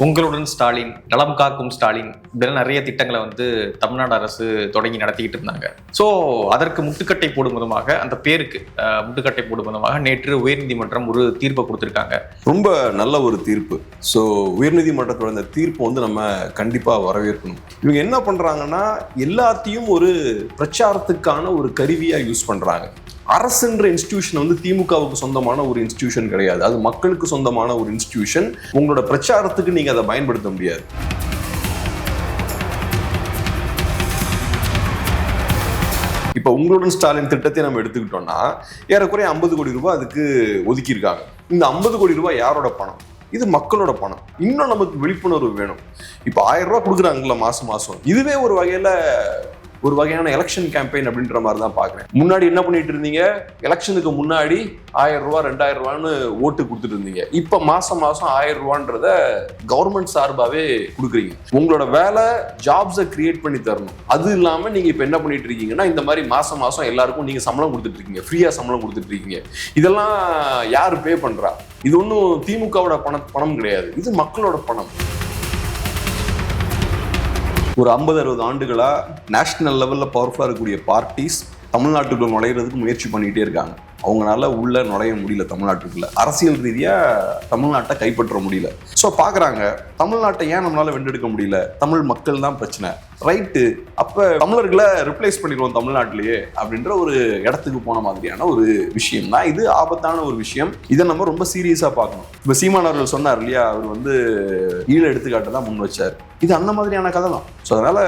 உங்களுடன் ஸ்டாலின், நலம் காக்கும் ஸ்டாலின் இப்படிலாம் நிறைய திட்டங்களை தமிழ்நாடு அரசு தொடங்கி நடத்திக்கிட்டு இருந்தாங்க. ஸோ அதற்கு முட்டுக்கட்டை போடும் விதமாக, அந்த பேருக்கு முட்டுக்கட்டை போடும் விதமாக நேற்று உயர்நீதிமன்றம் ஒரு தீர்ப்பை கொடுத்துருக்காங்க. ரொம்ப நல்ல ஒரு தீர்ப்பு. ஸோ உயர்நீதிமன்றத்தோட இந்த தீர்ப்பு நம்ம கண்டிப்பாக வரவேற்கணும். இவங்க என்ன பண்றாங்கன்னா, எல்லாத்தையும் ஒரு பிரச்சாரத்துக்கான ஒரு கருவியாக யூஸ் பண்றாங்க. அரசுன்ற இன்ஸ்டிடியூஷன் திமுகவுக்கு சொந்தமான ஒரு இன்ஸ்டிடியூஷன் கிடையாது. அது மக்களுக்கு சொந்தமான ஒரு இன்ஸ்டிடியூஷன். உங்களோட பிரச்சாரத்துக்கு நீங்க அதை பயன்படுத்த முடியாது. இப்ப உங்களுடன் ஸ்டாலின் திட்டத்தை நம்ம எடுத்துக்கிட்டோம்னா, ஏறக்குறைய 50 கோடி ரூபாய் அதுக்கு ஒதுக்கியிருக்காங்க. இந்த 50 கோடி ரூபாய் யாரோட பணம்? இது மக்களோட பணம். இன்னும் நமக்கு விழிப்புணர்வு வேணும். இப்ப 1000 ரூபாய் கொடுக்குறாங்கல்ல மாசம். இதுவே ஒரு வகையான எலெக்ஷன் கேம்பெயின் அப்படின்ற மாதிரி தான் பாக்குறேன். முன்னாடி என்ன பண்ணிட்டு இருந்தீங்க? எலெக்ஷனுக்கு முன்னாடி 1000 ரூபாய் 2000 ரூபான்னு ஓட்டு கொடுத்துட்டு இருந்தீங்க. இப்ப மாசம் 1000 ரூபான்றத கவர்மெண்ட் சார்பாவே கொடுக்குறீங்க. உங்களோட வேலை ஜாப்ஸை கிரியேட் பண்ணி தரணும். அது இல்லாம நீங்க இப்ப என்ன பண்ணிட்டு இருக்கீங்கன்னா, இந்த மாதிரி மாசம் எல்லாருக்கும் நீங்க சம்பளம் கொடுத்துட்டு இருக்கீங்க, ஃப்ரீயா சம்பளம் கொடுத்துட்டு இருக்கீங்க. இதெல்லாம் யாரு பே பண்றா? இது ஒன்றும் திமுகவோட பணம் கிடையாது. இது மக்களோட பணம். ஒரு 50-60 ஆண்டுகளா நேஷனல் லெவல்ல பவர்ஃபுல்லா இருக்கக்கூடிய பார்ட்டிஸ் தமிழ்நாட்டுக்குள்ள நுழையிறதுக்கு முயற்சி பண்ணிட்டே இருக்காங்க. அவங்களால உள்ள நுழைய முடியல. தமிழ்நாட்டுக்குள்ள அரசியல் ரீதியா தமிழ்நாட்டை கைப்பற்ற முடியல. ஸோ பாக்குறாங்க, தமிழ்நாட்டை ஏன் நம்மளால வென்றெடுக்க முடியல? தமிழ் மக்கள் தான் பிரச்சனை. ரைட்டு, அப்ப தமிழர்களை ரிப்ளேஸ் பண்ணிடுவோம் தமிழ்நாட்டிலேயே அப்படின்ற ஒரு இடத்துக்கு போன மாதிரியான ஒரு விஷயம் தான் இது. ஆபத்தான ஒரு விஷயம். இதை நம்ம ரொம்ப சீரியஸா பார்க்கணும். இப்ப சீமான் அவர்கள் சொன்னார் இல்லையா, அவர் ஈழ எடுத்துக்காட்டு தான் முன் வச்சார். இது அந்த மாதிரியான கதை தான். ஸோ அதனால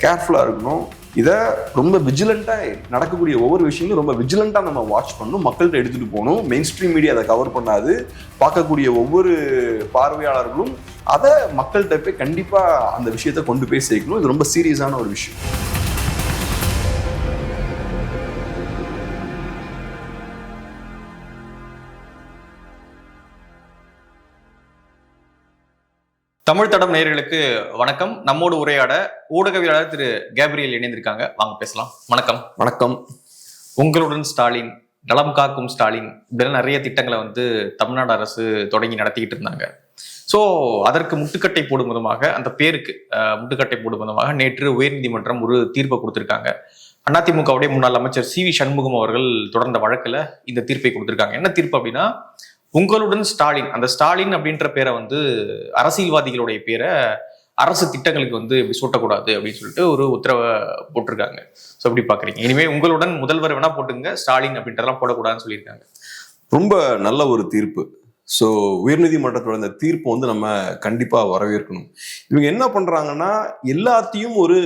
கேர்ஃபுல்லா இருக்கணும். இதை ரொம்ப விஜிலண்டா நடக்கக்கூடிய ஒவ்வொரு விஷயங்களும் ரொம்ப விஜிலண்டா நம்ம வாட்ச் பண்ணணும். மக்கள்கிட்ட எடுத்துட்டு போகணும். மெயின் ஸ்ட்ரீம் மீடியா அதை கவர் பண்ணாது. பார்க்கக்கூடிய ஒவ்வொரு பார்வையாளர்களும் அதை மக்கள்கிட்ட போய் கண்டிப்பா அந்த விஷயத்தை கொண்டு போய் சேர்க்கணும். இது ரொம்ப சீரியஸான ஒரு விஷயம். தமிழ் தடம் நேயர்களுக்கு வணக்கம். நம்மோடு உரையாட ஊடகவியலாளர் திரு கேப்ரியல் இணைந்திருக்காங்க. வாங்க பேசலாம். வணக்கம். வணக்கம். உங்களுடன் ஸ்டாலின், நலம் காக்கும் ஸ்டாலின் இப்படிலாம் நிறைய திட்டங்களை தமிழ்நாடு அரசு தொடங்கி நடத்திக்கிட்டு இருந்தாங்க. ஸோ அதற்கு முட்டுக்கட்டை போடும் விதமாக, அந்த பேருக்கு முட்டுக்கட்டை போடும் விதமாக நேற்று உயர்நீதிமன்றம் ஒரு தீர்ப்பை கொடுத்திருக்காங்க. அதிமுகவுடைய முன்னாள் அமைச்சர் சி.வி. சண்முகம் அவர்கள் தொடர்ந்த வழக்குல இந்த தீர்ப்பை கொடுத்திருக்காங்க. என்ன தீர்ப்பு அப்படின்னா, உங்களுடன் ஸ்டாலின், அந்த ஸ்டாலின் அப்படின்ற பேரை அரசியல்வாதிகளுடைய பேரை அரசு திட்டங்களுக்கு இப்படி சூட்டக்கூடாது அப்படின்னு சொல்லிட்டு ஒரு உத்தரவை போட்டிருக்காங்க. ஸோ எப்படி பாக்குறீங்க? இனிமே உங்களுடன் முதல்வர் வேணா போட்டுங்க, ஸ்டாலின் அப்படின்றதெல்லாம் போடக்கூடாதுன்னு சொல்லியிருக்காங்க. ரொம்ப நல்ல ஒரு தீர்ப்பு. ஸோ உயர்நீதிமன்றத்தோட இந்த தீர்ப்பு நம்ம கண்டிப்பா வரவேற்கணும். இவங்க என்ன பண்றாங்கன்னா, எல்லாத்தையும் ஒரு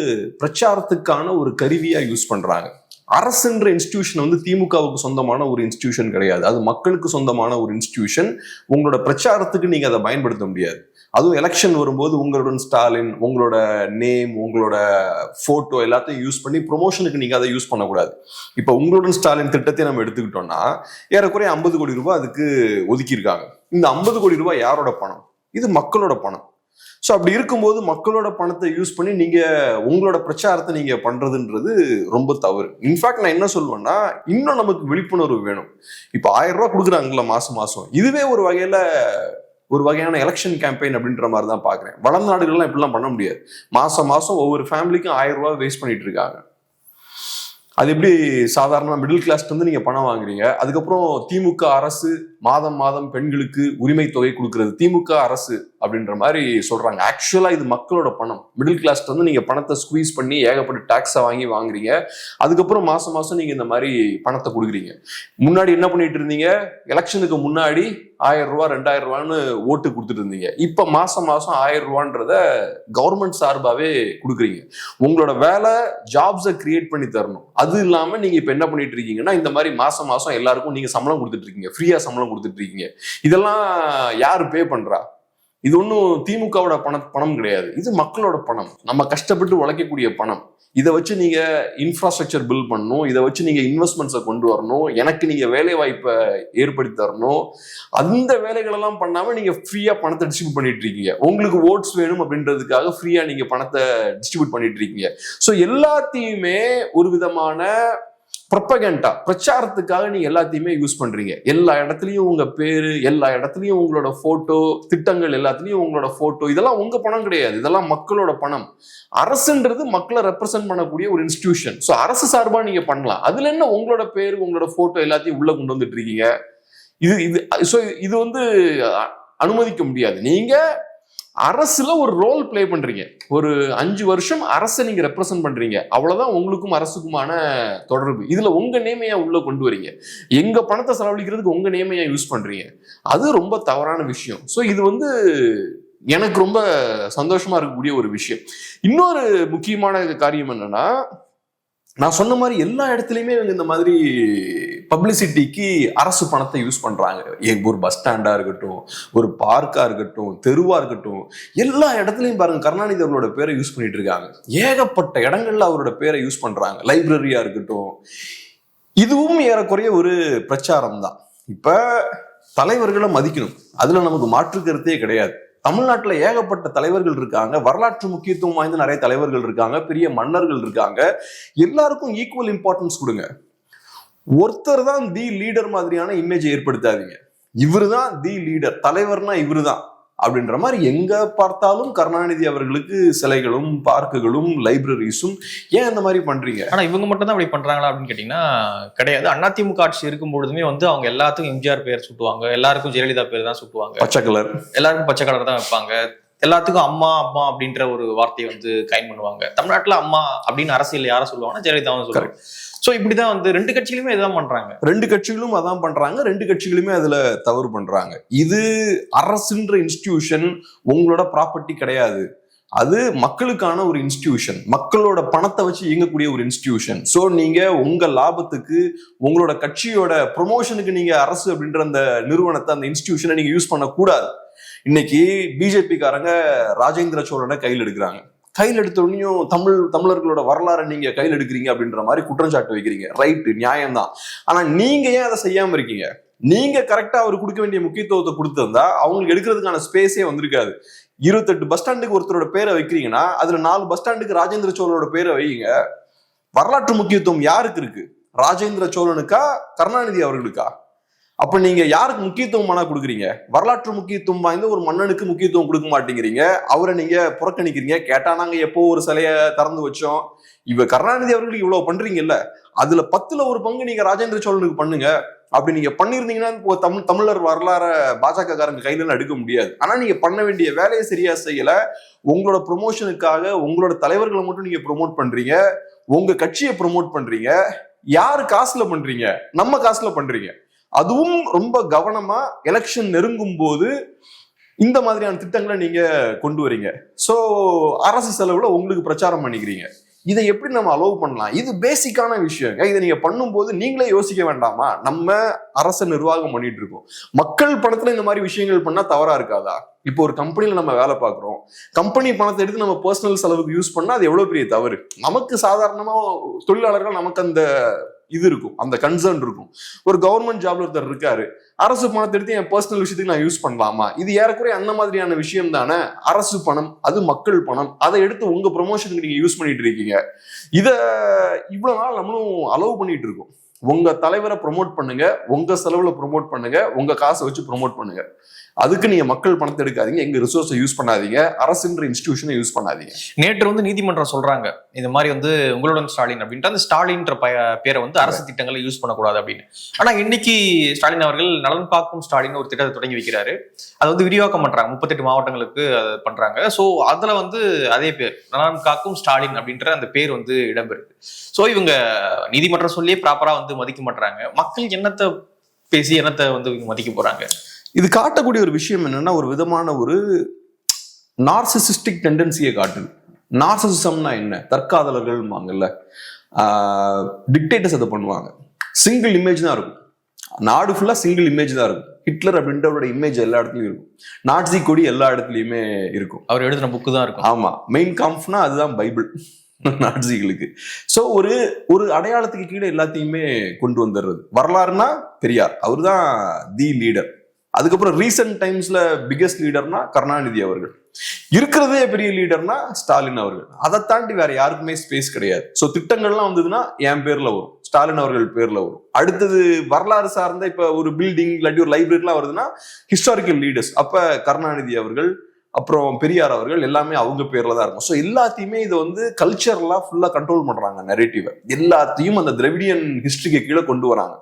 பிரச்சாரத்துக்கான ஒரு கருவியா யூஸ் பண்றாங்க. அரசுன்ற இன்ஸ்டிடியூஷன் திமுகவுக்கு சொந்தமான ஒரு இன்ஸ்டிடியூஷன் கிடையாது. அது மக்களுக்கு சொந்தமான ஒரு இன்ஸ்டிடியூஷன். உங்களோட பிரச்சாரத்துக்கு நீங்க அதை பயன்படுத்த முடியாது. அதுவும் எலெக்ஷன் வரும்போது உங்களுடன் ஸ்டாலின், உங்களோட நேம், உங்களோட போட்டோ எல்லாத்தையும் யூஸ் பண்ணி ப்ரொமோஷனுக்கு நீங்க அதை யூஸ் பண்ணக்கூடாது. இப்ப உங்களுடன் ஸ்டாலின் திட்டத்தை நம்ம எடுத்துக்கிட்டோம்னா, ஏறக்குறைய 50 கோடி ரூபாய் அதுக்கு ஒதுக்கியிருக்காங்க. இந்த 50 கோடி ரூபாய் யாரோட பணம்? இது மக்களோட பணம். ஸோ அப்படி இருக்கும்போது மக்களோட பணத்தை யூஸ் பண்ணி நீங்க உங்களோட பிரச்சாரத்தை நீங்க பண்றதுன்றது ரொம்ப தவறு. இன்ஃபேக்ட் நான் என்ன சொல்லுவேன்னா, இன்னும் நமக்கு விழிப்புணர்வு வேணும். இப்ப 1000 ரூபாய் கொடுக்குறாங்கல்ல மாசம். இதுவே ஒரு வகையான எலெக்ஷன் கேம்பெயின் அப்படின்ற மாதிரி தான் பாக்குறேன். வளர்ந்த நாடுகள்லாம் இப்படிலாம் பண்ண முடியாது. மாசம் ஒவ்வொரு ஃபேமிலிக்கும் 1000 ரூபாய் வேஸ்ட் பண்ணிட்டு இருக்காங்க. அது எப்படி சாதாரண மிடில் கிளாஸ்ல நீங்க பணம் வாங்குறீங்க? அதுக்கப்புறம் திமுக அரசு மாதம் பெண்களுக்கு உரிமை தொகை கொடுக்கறது திமுக அரசு அப்படின்ற மாதிரி சொல்றாங்க. ஆக்சுவலா இது மக்களோட பணம். மிடில் கிளாஸ்ல நீங்க பணத்தை ஸ்குவீஸ் பண்ணி ஏகப்பட்ட டாக்ஸை வாங்குறீங்க. அதுக்கப்புறம் மாசம் நீங்க இந்த மாதிரி பணத்தை கொடுக்குறீங்க. முன்னாடி என்ன பண்ணிட்டு இருந்தீங்க? எலெக்ஷனுக்கு முன்னாடி 1000 ரூபாய் 2000 ரூபான்னு ஓட்டு கொடுத்துட்டு இருந்தீங்க. இப்ப மாசம் 1000 ரூபான்றத கவர்மெண்ட் சார்பாவே கொடுக்குறீங்க. உங்களோட வேலை ஜாப்ஸை கிரியேட் பண்ணி தரணும். அது இல்லாம நீங்க இப்ப என்ன பண்ணிட்டு இருக்கீங்கன்னா, இந்த மாதிரி மாசம் எல்லாருக்கும் நீங்க சம்பளம் கொடுத்துட்டு இருக்கீங்க, ஃப்ரீயா சம்பளம் கொடுத்துட்டு இருக்கீங்க. இதெல்லாம் யாரு பே பண்றா? இது ஒன்றும் திமுகவோட பணம் கிடையாது. இது மக்களோட பணம். நம்ம கஷ்டப்பட்டு உழைக்கக்கூடிய பணம். இதை வச்சு நீங்க இன்ஃப்ராஸ்ட்ரக்சர் பில்ட் பண்ணணும். இதை வச்சு நீங்க இன்வெஸ்ட்மெண்ட்ஸை கொண்டு வரணும். எனக்கு நீங்க வேலை வாய்ப்பை ஏற்படுத்தி தரணும். அந்த வேலைகள் எல்லாம் பண்ணாம நீங்க ஃப்ரீயா பணத்தை டிஸ்ட்ரிபியூட் பண்ணிட்டு இருக்கீங்க. உங்களுக்கு ஓட்ஸ் வேணும் அப்படின்றதுக்காக ஃப்ரீயா நீங்க பணத்தை டிஸ்ட்ரிபியூட் பண்ணிட்டு இருக்கீங்க. ஸோ எல்லாத்தையுமே ஒரு விதமான ப்ரொபகண்டா, பிரச்சாரத்துக்காக நீங்க எல்லாத்தையுமே யூஸ் பண்றீங்க. எல்லா இடத்துலயும் உங்க பேரு, எல்லா இடத்துலயும் உங்களோட போட்டோ, திட்டங்கள் எல்லாத்துலயும் உங்களோட போட்டோ. இதெல்லாம் உங்க பணம் கிடையாது, இதெல்லாம் மக்களோட பணம். அரசுன்றது மக்களை ரெப்ரசென்ட் பண்ணக்கூடிய ஒரு இன்ஸ்டிடியூஷன். ஸோ அரசு சார்பா நீங்க பண்ணலாம். அதுல என்ன உங்களோட பேரு, உங்களோட போட்டோ எல்லாத்தையும் உள்ள கொண்டு வந்துட்டு இருக்கீங்க? இது வந்து அனுமதிக்க முடியாது. நீங்க அரசுல ஒரு ரோல் பிளே பண்றீங்க. ஒரு 5 வருஷம் அரசை நீங்க ரெப்ரசென்ட் பண்றீங்க. அவ்வளவுதான் உங்களுக்கும் அரசுக்குமான தொடர்பு. இதுல உங்க நேமையா உள்ள கொண்டு வரீங்க. எங்க பணத்தை செலவழிக்கிறதுக்கு உங்க நேமையா யூஸ் பண்றீங்க. அது ரொம்ப தவறான விஷயம். ஸோ இது வந்து எனக்கு ரொம்ப சந்தோஷமா இருக்கக்கூடிய ஒரு விஷயம். இன்னொரு முக்கியமான காரியம் என்னன்னா, நான் சொன்ன மாதிரி எல்லா இடத்துலயுமே இவங்க இந்த மாதிரி பப்ளிசிட்டிக்கு அரசு பணத்தை யூஸ் பண்றாங்க. ஒரு பஸ் ஸ்டாண்டா இருக்கட்டும், ஒரு பார்க்கா இருக்கட்டும், தெருவா இருக்கட்டும், எல்லா இடத்துலயும் பாருங்க கருணாநிதி அவரோட பேரை யூஸ் பண்ணிட்டு இருக்காங்க. ஏகப்பட்ட இடங்கள்ல அவரோட பேரை யூஸ் பண்றாங்க. லைப்ரரியா இருக்கட்டும், இதுவும் ஏறக்குறைய ஒரு பிரச்சாரம் தான். இப்ப தலைவர்களை மதிக்கணும், அதுல நமக்கு மாற்று கருத்தே கிடையாது. தமிழ்நாட்டுல ஏகப்பட்ட தலைவர்கள் இருக்காங்க, வரலாற்று முக்கியத்துவம் வாய்ந்த நிறைய தலைவர்கள் இருக்காங்க, பெரிய மன்னர்கள் இருக்காங்க. எல்லாருக்கும் ஈக்குவல் இம்பார்ட்டன்ஸ் கொடுங்க. ஒருத்தர் தான் தி லீடர் மாதிரியான இமேஜ் ஏற்படுத்தாதீங்க. இவரு தான் தி லீடர், தலைவர்னா இவரு தான் அப்படின்ற மாதிரி எங்க பார்த்தாலும் கருணாநிதி அவர்களுக்கு சிலைகளும் பார்க்குகளும் லைப்ரரிஸும். ஏன் இந்த மாதிரி பண்றீங்க? ஆனா இவங்க மட்டும் தான் அப்படி பண்றாங்களா அப்படின்னு கேட்டீங்கன்னா கிடையாது. அதிமுக ஆட்சி இருக்கும் பொழுதுமே வந்து அவங்க எல்லாத்துக்கும் எம்ஜிஆர் பேர் சுட்டுவாங்க, எல்லாருக்கும் ஜெயலலிதா பேர் தான் சுட்டுவாங்க, பச்சை கலர், எல்லாருக்கும் பச்சை கலர் தான் வைப்பாங்க, எல்லாத்துக்கும் அம்மா அம்மா அப்படின்ற ஒரு வார்த்தையை வந்து கைன் பண்ணுவாங்க. தமிழ்நாட்டுல அம்மா அப்படின்னு அரசியல் யாரை சொல்லுவாங்கன்னா ஜெயலலிதாவும் சொல்லுவாங்க. சோ இப்படிதான் வந்து ரெண்டு கட்சிகளுமே இதான் பண்றாங்க. ரெண்டு கட்சிகளும் அதான் பண்றாங்க. ரெண்டு கட்சிகளுமே அதுல தவறு பண்றாங்க. இது அரசுன்ற இன்ஸ்டிடியூஷன் உங்களோட ப்ராப்பர்ட்டி கிடையாது. அது மக்களுக்கான ஒரு இன்ஸ்டிடியூஷன், மக்களோட பணத்தை வச்சு இயங்கக்கூடிய ஒரு இன்ஸ்டிடியூஷன். ஸோ நீங்க உங்க லாபத்துக்கு, உங்களோட கட்சியோட ப்ரொமோஷனுக்கு நீங்க அரசு அப்படின்ற அந்த நிறுவனத்தை, அந்த இன்ஸ்டிடியூஷனை நீங்க யூஸ் பண்ணக்கூடாது. இன்னைக்கு பிஜேபி காரங்க ராஜேந்திர சோழனை கையில் எடுக்கிறாங்க. கையில் எடுத்த உடனேயும் தமிழர்களோட வரலாறை நீங்க கையில் எடுக்கிறீங்க அப்படின்ற மாதிரி குற்றச்சாட்டு வைக்கிறீங்க. ரைட்டு, நியாயம்தான். ஆனா நீங்க ஏன் அதை செய்யாம இருக்கீங்க? நீங்க கரெக்டா அவர் கொடுக்க வேண்டிய முக்கியத்துவத்தை கொடுத்திருந்தா அவங்களுக்கு எடுக்கிறதுக்கான ஸ்பேஸே வந்திருக்காது. 28 பஸ் ஸ்டாண்டுக்கு ஒருத்தரோட பேரை வைக்கிறீங்கன்னா அதுல 4 பஸ் ஸ்டாண்டுக்கு ராஜேந்திர சோழனோட பேரை வைங்க. வரலாற்று முக்கியத்துவம் யாருக்கு இருக்கு? ராஜேந்திர சோழனுக்கா, கருணாநிதி அவர்களுக்கா? அப்ப நீங்க யாருக்கு முக்கியத்துவமானா கொடுக்குறீங்க? வரலாற்று முக்கியத்துவம் வாய்ந்த ஒரு மன்னனுக்கு முக்கியத்துவம் கொடுக்க மாட்டேங்கிறீங்க. அவரை நீங்க புறக்கணிக்கிறீங்க. கேட்டா நாங்க எப்போ ஒரு சிலைய திறந்து வச்சோம். இவ கருணாநிதி அவர்களுக்கு இவ்வளவு பண்றீங்கல்ல, அதுல 10ல் 1 பங்கு நீங்க ராஜேந்திர சோழனுக்கு பண்ணுங்க. அப்படி நீங்க பண்ணிருந்தீங்கன்னா தமிழர் வரலாற பாஜக காரங்க கையில எடுக்க முடியாது. ஆனா நீங்க பண்ண வேண்டிய வேலையை சரியா செய்யல. உங்களோட ப்ரொமோஷனுக்காக உங்களோட தலைவர்களை மட்டும் நீங்க ப்ரொமோட் பண்றீங்க, உங்க கட்சியை ப்ரொமோட் பண்றீங்க. யாரு காசுல பண்றீங்க? நம்ம காசுல பண்றீங்க. அதுவும் ரொம்ப கவனமா எலெக்ஷன் நெருங்கும் போது இந்த மாதிரியான திட்டங்களை நீங்க கொண்டு வரீங்க. சோ அரசு செலவுல உங்களுக்கு பிரச்சாரம் பண்ணிக்கிறீங்க. இதை எப்படி நம்ம அலோவ் பண்ணலாம்? இது பேசிக்கான விஷயம். இதை நீங்க பண்ணும்போது நீங்களே யோசிக்க வேண்டாமா? நம்ம அரசு நிர்வாகம் பண்ணிட்டு இருக்கோம், மக்கள் பணத்துல இந்த மாதிரி விஷயங்கள் பண்ணா தவறா இருக்காதா? இப்போ ஒரு கம்பெனில நம்ம வேலை பார்க்குறோம், கம்பெனி பணத்தை எடுத்து நம்ம பர்சனல் செலவுக்கு யூஸ் பண்ணா அது எவ்வளவு பெரிய தவறு. நமக்கு சாதாரணமா தொழிலாளர்கள் நமக்கு அந்த இது இருக்கும், அந்த கன்சர்ன் இருக்கும். ஒரு கவர்மெண்ட் ஜாப்ல ஒருத்தர் இருக்காரு, அரசு பணத்தை எடுத்து என் பர்சனல் விஷயத்துக்கு நான் யூஸ் பண்ணலாமா? இது ஏறக்குறைய அந்த மாதிரியான விஷயம் தானே. அரசு பணம், அது மக்கள் பணம், அதை எடுத்து உங்க ப்ரொமோஷனுக்கு நீங்க யூஸ் பண்ணிட்டு இருக்கீங்க. இத இவ்வளவு நாள் நம்மளும் அலோவ் பண்ணிட்டு இருக்கோம். உங்க தலைவரை ப்ரொமோட் பண்ணுங்க, உங்க செலவுல ப்ரொமோட் பண்ணுங்க, உங்க காசை வச்சு ப்ரொமோட் பண்ணுங்க. அதுக்கு நீங்க மக்கள் பணத்தை எடுக்காதீங்க, எங்க ரிசோர்ஸை யூஸ் பண்ணாதீங்க, அரசுன்ற இன்ஸ்டிடியூஷனை யூஸ் பண்ணாதீங்க. நேற்று வந்து நீதிமன்றம் சொல்றாங்க இந்த மாதிரி வந்து உங்களுடன் ஸ்டாலின் அப்படின்ட்டு அந்த ஸ்டாலின்ற பேரை வந்து அரசு திட்டங்களை யூஸ் பண்ணக்கூடாது அப்படின்னு. ஆனா இன்னைக்கு ஸ்டாலின் அவர்கள் நலன் காக்கும் ஸ்டாலின் ஒரு திட்டத்தை தொடங்கி வைக்கிறாரு. அது வந்து விரிவாக்கம் பண்றாங்க, 38 மாவட்டங்களுக்கு பண்றாங்க. ஸோ அதுல வந்து அதே பேர் நலன் காக்கும் ஸ்டாலின் அப்படின்ற அந்த பேர் வந்து இடம்பெறுது. ஸோ இவங்க நீதிமன்றம் சொல்லியே ப்ராப்பரா வந்து மதிக்க மாட்டாங்க. மக்கள் என்னத்தை பேசி என்னத்தை வந்து மதிக்க போறாங்க? இது காட்டக்கூடிய ஒரு விஷயம் என்னன்னா, ஒரு விதமான ஒரு நார்சிசிஸ்டிக் டெண்டன்சியை காட்டுது. நார்சிசம்னா என்ன? தற்காதலர்கள் வாங்கல்ல, டிக்டேட்டர்ஸ் அதை பண்ணுவாங்க. சிங்கிள் இமேஜ் தான் இருக்கும், நாடு ஃபுல்லா சிங்கிள் இமேஜ் தான் இருக்கும். ஹிட்லர் அப்படின்றவரோட இமேஜ் எல்லா இடத்துலயும் இருக்கும், நாட்சி கொடி எல்லா இடத்துலயுமே இருக்கும், அவர் எழுதின புக்கு தான் இருக்கும். ஆமா, மெயின் காம்ப்னா அதுதான் பைபிள் நாட்சிகளுக்கு. சோ ஒரு அடையாளத்துக்கு கீழே எல்லாத்தையுமே கொண்டு வந்துடுறது. வரலாறுனா பெரியார், அவர் தான் தி லீடர். அதுக்கப்புறம் ரீசெண்ட் டைம்ஸ்ல பிகெஸ்ட் லீடர்னா கருணாநிதி அவர்கள், இருக்கிறதே பெரிய லீடர்னா ஸ்டாலின் அவர்கள். அதை தாண்டி வேற யாருக்குமே ஸ்பேஸ் கிடையாது. சோ திட்டங்கள்லாம் வந்ததுன்னா என் பேர்ல வரும். ஸ்டாலின் அவர்கள் பேர்ல வரும். அடுத்தது வரலாறு சார்ந்த இப்ப ஒரு பில்டிங் இல்லாட்டி ஒரு லைப்ரரிலாம் வருதுன்னா ஹிஸ்டாரிக்கல் லீடர்ஸ், அப்ப கருணாநிதி அவர்கள், அப்புறம் பெரியார் அவர்கள், எல்லாமே அவங்க பேர்ல தான் இருக்கும். ஸோ எல்லாத்தையுமே இதை வந்து கல்ச்சர்லாம் ஃபுல்லா கண்ட்ரோல் பண்றாங்க. நரேட்டிவை எல்லாத்தையும் அந்த திராவிடியன் ஹிஸ்டரிக்கு கீழே கொண்டு வராங்க.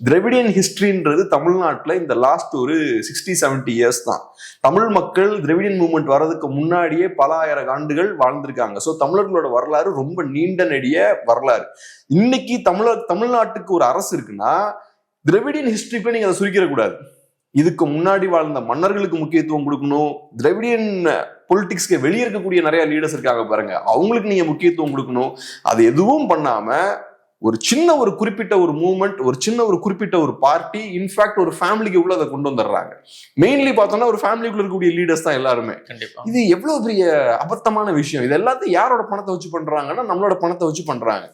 திராவிடியன் ஹிஸ்டரின்றது தமிழ்நாட்டில் இந்த லாஸ்ட் ஒரு 60-70 இயர்ஸ் தான். தமிழ் மக்கள் திராவிடியன் மூவ்மெண்ட் வர்றதுக்கு முன்னாடியே பல ஆயிரம் ஆண்டுகள் வாழ்ந்திருக்காங்க. ஸோ தமிழர்களோட வரலாறு ரொம்ப நீண்ட நெடிய வரலாறு. இன்னைக்கு தமிழ்நாட்டுக்கு ஒரு அரசு இருக்குன்னா திராவிடியன் ஹிஸ்டரிக்குள்ள நீங்க அதை சுருக்கிடக்கூடாது. இதுக்கு முன்னாடி வாழ்ந்த மன்னர்களுக்கு முக்கியத்துவம் கொடுக்கணும். திராவிடியன் பொலிட்டிக்ஸ்க்கு வெளியே இருக்கக்கூடிய நிறைய லீடர்ஸ் இருக்காங்க பாருங்க, அவங்களுக்கு நீங்க முக்கியத்துவம் கொடுக்கணும். அது எதுவும் பண்ணாம ஒரு சின்ன ஒரு குறிப்பிட்ட ஒரு மூவ்மெண்ட், ஒரு சின்ன ஒரு குறிப்பிட்ட ஒரு பார்ட்டி, இன்ஃபேக்ட் ஒரு ஃபேமிலிக்கு உள்ள அதை கொண்டு வந்துடுறாங்க. மெயின்லி பார்த்தோம்னா ஒரு ஃபேமிலிக்குள்ள இருக்கக்கூடிய லீடர்ஸ் தான் எல்லாருமே. இது எவ்வளவு பெரிய அபத்தமான விஷயம். இது எல்லாத்தையும் யாரோட பணத்தை வச்சு பண்றாங்கன்னா நம்மளோட பணத்தை வச்சு பண்றாங்க.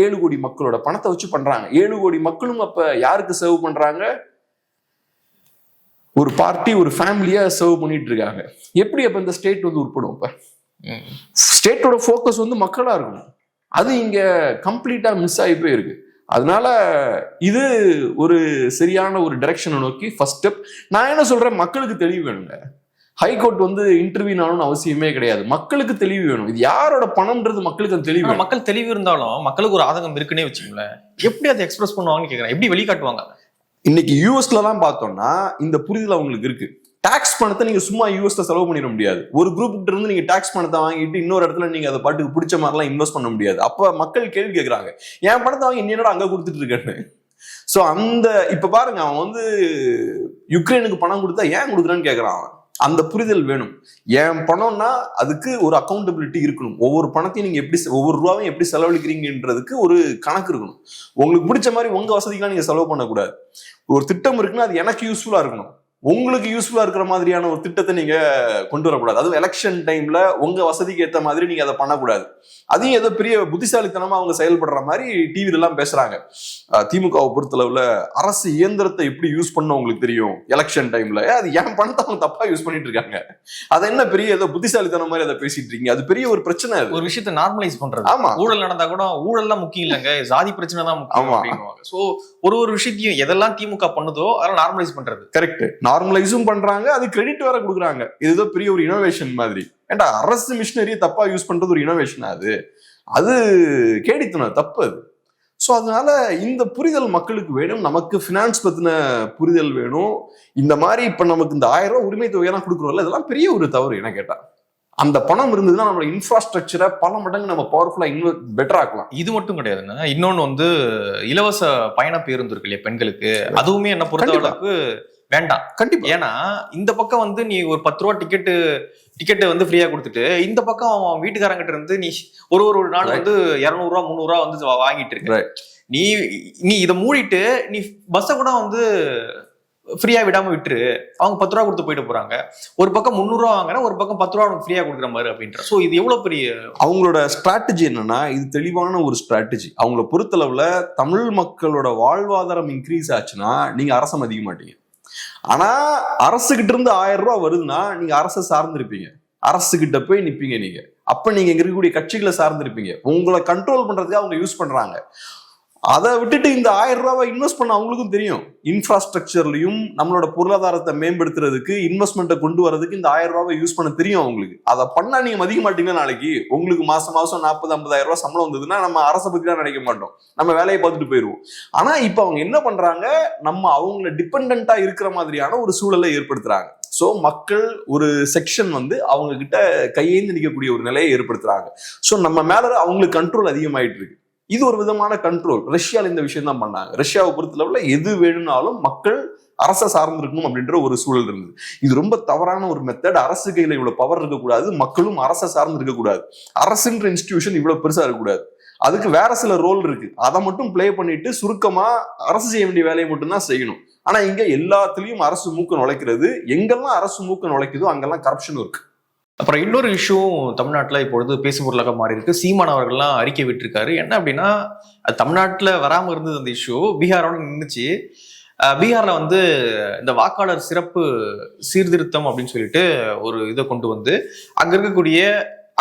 7 கோடி மக்களோட பணத்தை வச்சு பண்றாங்க. 7 கோடி மக்களும் அப்ப யாருக்கு சர்வ் பண்றாங்க? ஒரு பார்ட்டி, ஒரு ஃபேமிலியா சர்வ் பண்ணிட்டு இருக்காங்க. எப்படி அப்ப இந்த ஸ்டேட் வந்து உட்படும்? இப்ப ஸ்டேட்டோட ஃபோக்கஸ் வந்து மக்களா இருக்கணும். அது இங்க கம்ப்ளீட்டா மிஸ் ஆகி போயிருக்கு. அதனால இது ஒரு சரியான ஒரு டைரக்ஷனை நோக்கி ஃபர்ஸ்ட் ஸ்டெப். நான் என்ன சொல்றேன், மக்களுக்கு தெளிவு வேணுங்க. ஹைகோர்ட் வந்து இன்டர்வியூ ஆகணும்னு அவசியமே கிடையாது. மக்களுக்கு தெளிவு வேணும். இது யாரோட பணம்ன்றது மக்களுக்கு அது தெளிவு. மக்கள் தெளிவு இருந்தாலும் மக்களுக்கு ஒரு ஆதங்கம் இருக்குன்னே வச்சுக்கோங்களேன். எப்படி அதை எக்ஸ்பிரஸ் பண்ணுவாங்கன்னு கேட்கறேன். எப்படி வெளிக்காட்டுவாங்க? இன்னைக்கு யூஎஸ்லாம் பார்த்தோம்னா இந்த புரிதல் அவங்களுக்கு இருக்கு. டாக்ஸ் பணத்தை நீங்க சும்மா யூஎஸ்ல செலவு பண்ணிட முடியாது. ஒரு குரூப் கிட்ட இருந்து நீங்க டாக்ஸ் பணத்தை வாங்கிட்டு இன்னொரு இடத்துல நீங்க அதை பாட்டுக்கு பிடிச்ச மாதிரிலாம் இன்வெஸ்ட் பண்ண முடியாது. அப்ப மக்கள் கேள்வி கேட்கறாங்க, என் பணத்தை வாங்கி என்னோட அங்க கொடுத்துட்டு இருக்கேன்னு. சோ அந்த இப்ப பாருங்க, அவன் வந்து யுக்ரைனுக்கு பணம் கொடுத்தா ஏன் கொடுக்குறான்னு கேட்கறான். அவன் அந்த புரிதல் வேணும். என் பணம்னா அதுக்கு ஒரு அக்கௌண்டபிலிட்டி இருக்கணும். ஒவ்வொரு பணத்தையும் நீங்க எப்படி, ஒவ்வொரு ரூபாவையும் எப்படி செலவழிக்கிறீங்கன்றதுக்கு ஒரு கணக்கு இருக்கணும். உங்களுக்கு பிடிச்ச மாதிரி உங்க வசதிக்கெல்லாம் நீங்க செலவு பண்ணக்கூடாது. ஒரு திட்டம் இருக்குன்னா அது எனக்கு யூஸ்ஃபுல்லா இருக்கணும். உங்களுக்கு யூஸ்ஃபுல்லா இருக்கிற மாதிரியான ஒரு திட்டத்தை நீங்க கொண்டு வரக்கூடாது. அதுவும் எலெக்ஷன் டைம்ல உங்க வசதிக்கு ஏற்ற மாதிரி நீங்க அதை பண்ணக்கூடாது. அதையும் ஏதோ பெரிய புத்திசாலித்தனமா அவங்க செயல்படுற மாதிரி டிவில எல்லாம் பேசுறாங்க. திமுகவை பொறுத்தளவுல அரசு இயந்திரத்தை எப்படி யூஸ் பண்ண உங்களுக்கு தெரியும் எலெக்ஷன் டைம்ல. அது என் பணத்தை அவங்க தப்பா யூஸ் பண்ணிட்டு இருக்காங்க. அது என்ன பெரிய ஏதோ புத்திசாலித்தனம் மாதிரி அதை பேசிட்டு இருக்கீங்க. அது பெரிய ஒரு பிரச்சனை. ஒரு விஷயத்தை நார்மலைஸ் பண்றது. ஆமா, ஊழல் நடந்தா கூட ஊழல்லாம் முக்கியம் இல்லைங்க, ஜாதி பிரச்சனை தான் முக்கியம். சோ ஒரு விஷயத்தையும் எதெல்லாம் திமுக பண்ணுதோ அதெல்லாம் நார்மலைஸ் பண்றது. கரெக்ட். நார்மலைஸும் பண்றாங்க, அது கிரெடிட் வேற கொடுக்குறாங்க. இதுதோ பெரிய ஒரு இனோவேஷன் மாதிரி. ஏன்டா அரசு மிஷினரியை தப்பா யூஸ் பண்றது ஒரு இனோவேஷன். அது கேடித்தனம், தப்பு அது. ஸோ அதனால இந்த புரிதல் மக்களுக்கு வேணும். நமக்கு ஃபினான்ஸ் பத்தின புரிதல் வேணும். இந்த மாதிரி இப்ப நமக்கு இந்த 1000 ரூபாய் உரிமை தொகையெல்லாம் கொடுக்குறோம்ல, இதெல்லாம் பெரிய ஒரு தவறு என்ன கேட்டா. அந்த பணம் இருந்ததுன்னா நம்ம இன்ஃப்ராஸ்ட்ரக்சரை பல மடங்கு நம்ம பவர்ஃபுல்லா பெட்டர் ஆக்கலாம். இது மட்டும் கிடையாதுன்னா, இன்னொன்னு வந்து இலவச பயண பேருந்து இருக்கு இல்லையா பெண்களுக்கு, அதுவுமே என்ன பொறுத்தளவுக்கு வேண்டாம். கண்டிப்பா. ஏன்னா இந்த பக்கம் வந்து நீ ஒரு 10 ரூபா டிக்கெட் வந்து ஃப்ரீயா கொடுத்துட்டு, இந்த பக்கம் அவன் வீட்டுக்காரங்கிட்ட இருந்து நீ ஒரு நாள் வந்து 200 ரூபா 300 ரூபா வந்து வாங்கிட்டு இருக்க. நீ இதை மூடிட்டு நீ பஸ்ஸை கூட வந்து ஃப்ரீயா விடாம விட்டுரு. அவங்க 10 ரூபா கொடுத்து போயிட்டு போறாங்க. ஒரு பக்கம் 300 ரூபா வாங்கினா ஒரு பக்கம் 10 ரூபா ஃப்ரீயா கொடுக்குற மாதிரி அப்படின்ற. சோ இது எவ்வளவு பெரிய அவங்களோட ஸ்ட்ராட்டஜி என்னன்னா, இது தெளிவான ஒரு ஸ்ட்ராட்டஜி. அவங்கள பொறுத்தளவுல தமிழ் மக்களோட வாழ்வாதாரம் இன்க்ரீஸ் ஆச்சுன்னா நீங்க அரசை மதிக்க மாட்டீங்க. ஆனா அரசுகிட்ட இருந்து 1000 ரூபாய் வருதுன்னா நீங்க அரசை சார்ந்திருப்பீங்க. அரசுகிட்ட போய் நிப்பீங்க. நீங்க அப்ப நீங்க இங்க இருக்கக்கூடிய கட்சிகளை சார்ந்திருப்பீங்க. உங்களை கண்ட்ரோல் பண்றதுக்கு அவங்க யூஸ் பண்றாங்க. அதை விட்டுட்டு இந்த 1000 ரூபாய் இன்வெஸ்ட் பண்ண அவங்களுக்கும் தெரியும். இன்ஃப்ராஸ்ட்ரக்சர்லயும் நம்மளோட பொருளாதாரத்தை மேம்படுத்துறதுக்கு, இன்வெஸ்ட்மெண்ட்டை கொண்டு வரதுக்கு இந்த 1000 ரூபாய் யூஸ் பண்ண தெரியும் அவங்களுக்கு. அதை பண்ணா நீங்க மதிக்க மாட்டீங்கன்னா, நாளைக்கு உங்களுக்கு மாசம் 40-50 ரூபாய் சம்பளம் வந்ததுன்னா நம்ம அரசை பத்தி தான் நினைக்க மாட்டோம். நம்ம வேலையை பார்த்துட்டு போயிடுவோம். ஆனா இப்ப அவங்க என்ன பண்றாங்க, நம்ம அவங்களை டிபெண்டா இருக்கிற மாதிரியான ஒரு சூழலை ஏற்படுத்துறாங்க. சோ மக்கள் ஒரு செக்ஷன் வந்து அவங்க கிட்ட கையேந்து நிற்கக்கூடிய ஒரு நிலையை ஏற்படுத்துறாங்க. சோ நம்ம மேல அவங்களுக்கு கண்ட்ரோல் அதிகமாயிட்டு இருக்கு. இது ஒரு விதமான கண்ட்ரோல். ரஷ்யால இந்த விஷயம் தான் பண்ணாங்க. ரஷ்யாவை பொறுத்தளவுல எது வேணும்னாலும் மக்கள் அரசை சார்ந்திருக்கணும் அப்படின்ற ஒரு சூழல் இருந்தது. இது ரொம்ப தவறான ஒரு மெத்தட். அரசு கையில இவ்வளவு பவர் இருக்கக்கூடாது, மக்களும் அரசை சார்ந்து இருக்கக்கூடாது. அரசுன்ற இன்ஸ்டிடியூஷன் இவ்வளவு பெருசா இருக்கக்கூடாது. அதுக்கு வேற சில ரோல் இருக்கு. அதை மட்டும் பிளே பண்ணிட்டு சுருக்கமா அரசு செய்ய வேண்டிய வேலையை மட்டும்தான் செய்யணும். ஆனா இங்க எல்லாத்துலயும் அரசு மூக்க நுழைக்கிறது. எங்கெல்லாம் அரசு மூக்க நுழைக்குதோ அங்கெல்லாம் கரப்ஷன் இருக்கு. அப்புறம் இன்னொரு இஷ்யூவும் தமிழ்நாட்டில் இப்பொழுது பேசும் பொருளாக மாறி இருக்கு. சீமான் அவர்கள்லாம் அறிக்கை விட்டுருக்காரு. என்ன அப்படின்னா, தமிழ்நாட்டில் வராமல் இருந்தது அந்த இஷ்யூ, பீகாரோட நின்றுச்சு. பீகார்ல வந்து இந்த வாக்காளர் சிறப்பு சீர்திருத்தம் அப்படின்னு சொல்லிட்டு ஒரு இதை கொண்டு வந்து அங்க இருக்கக்கூடிய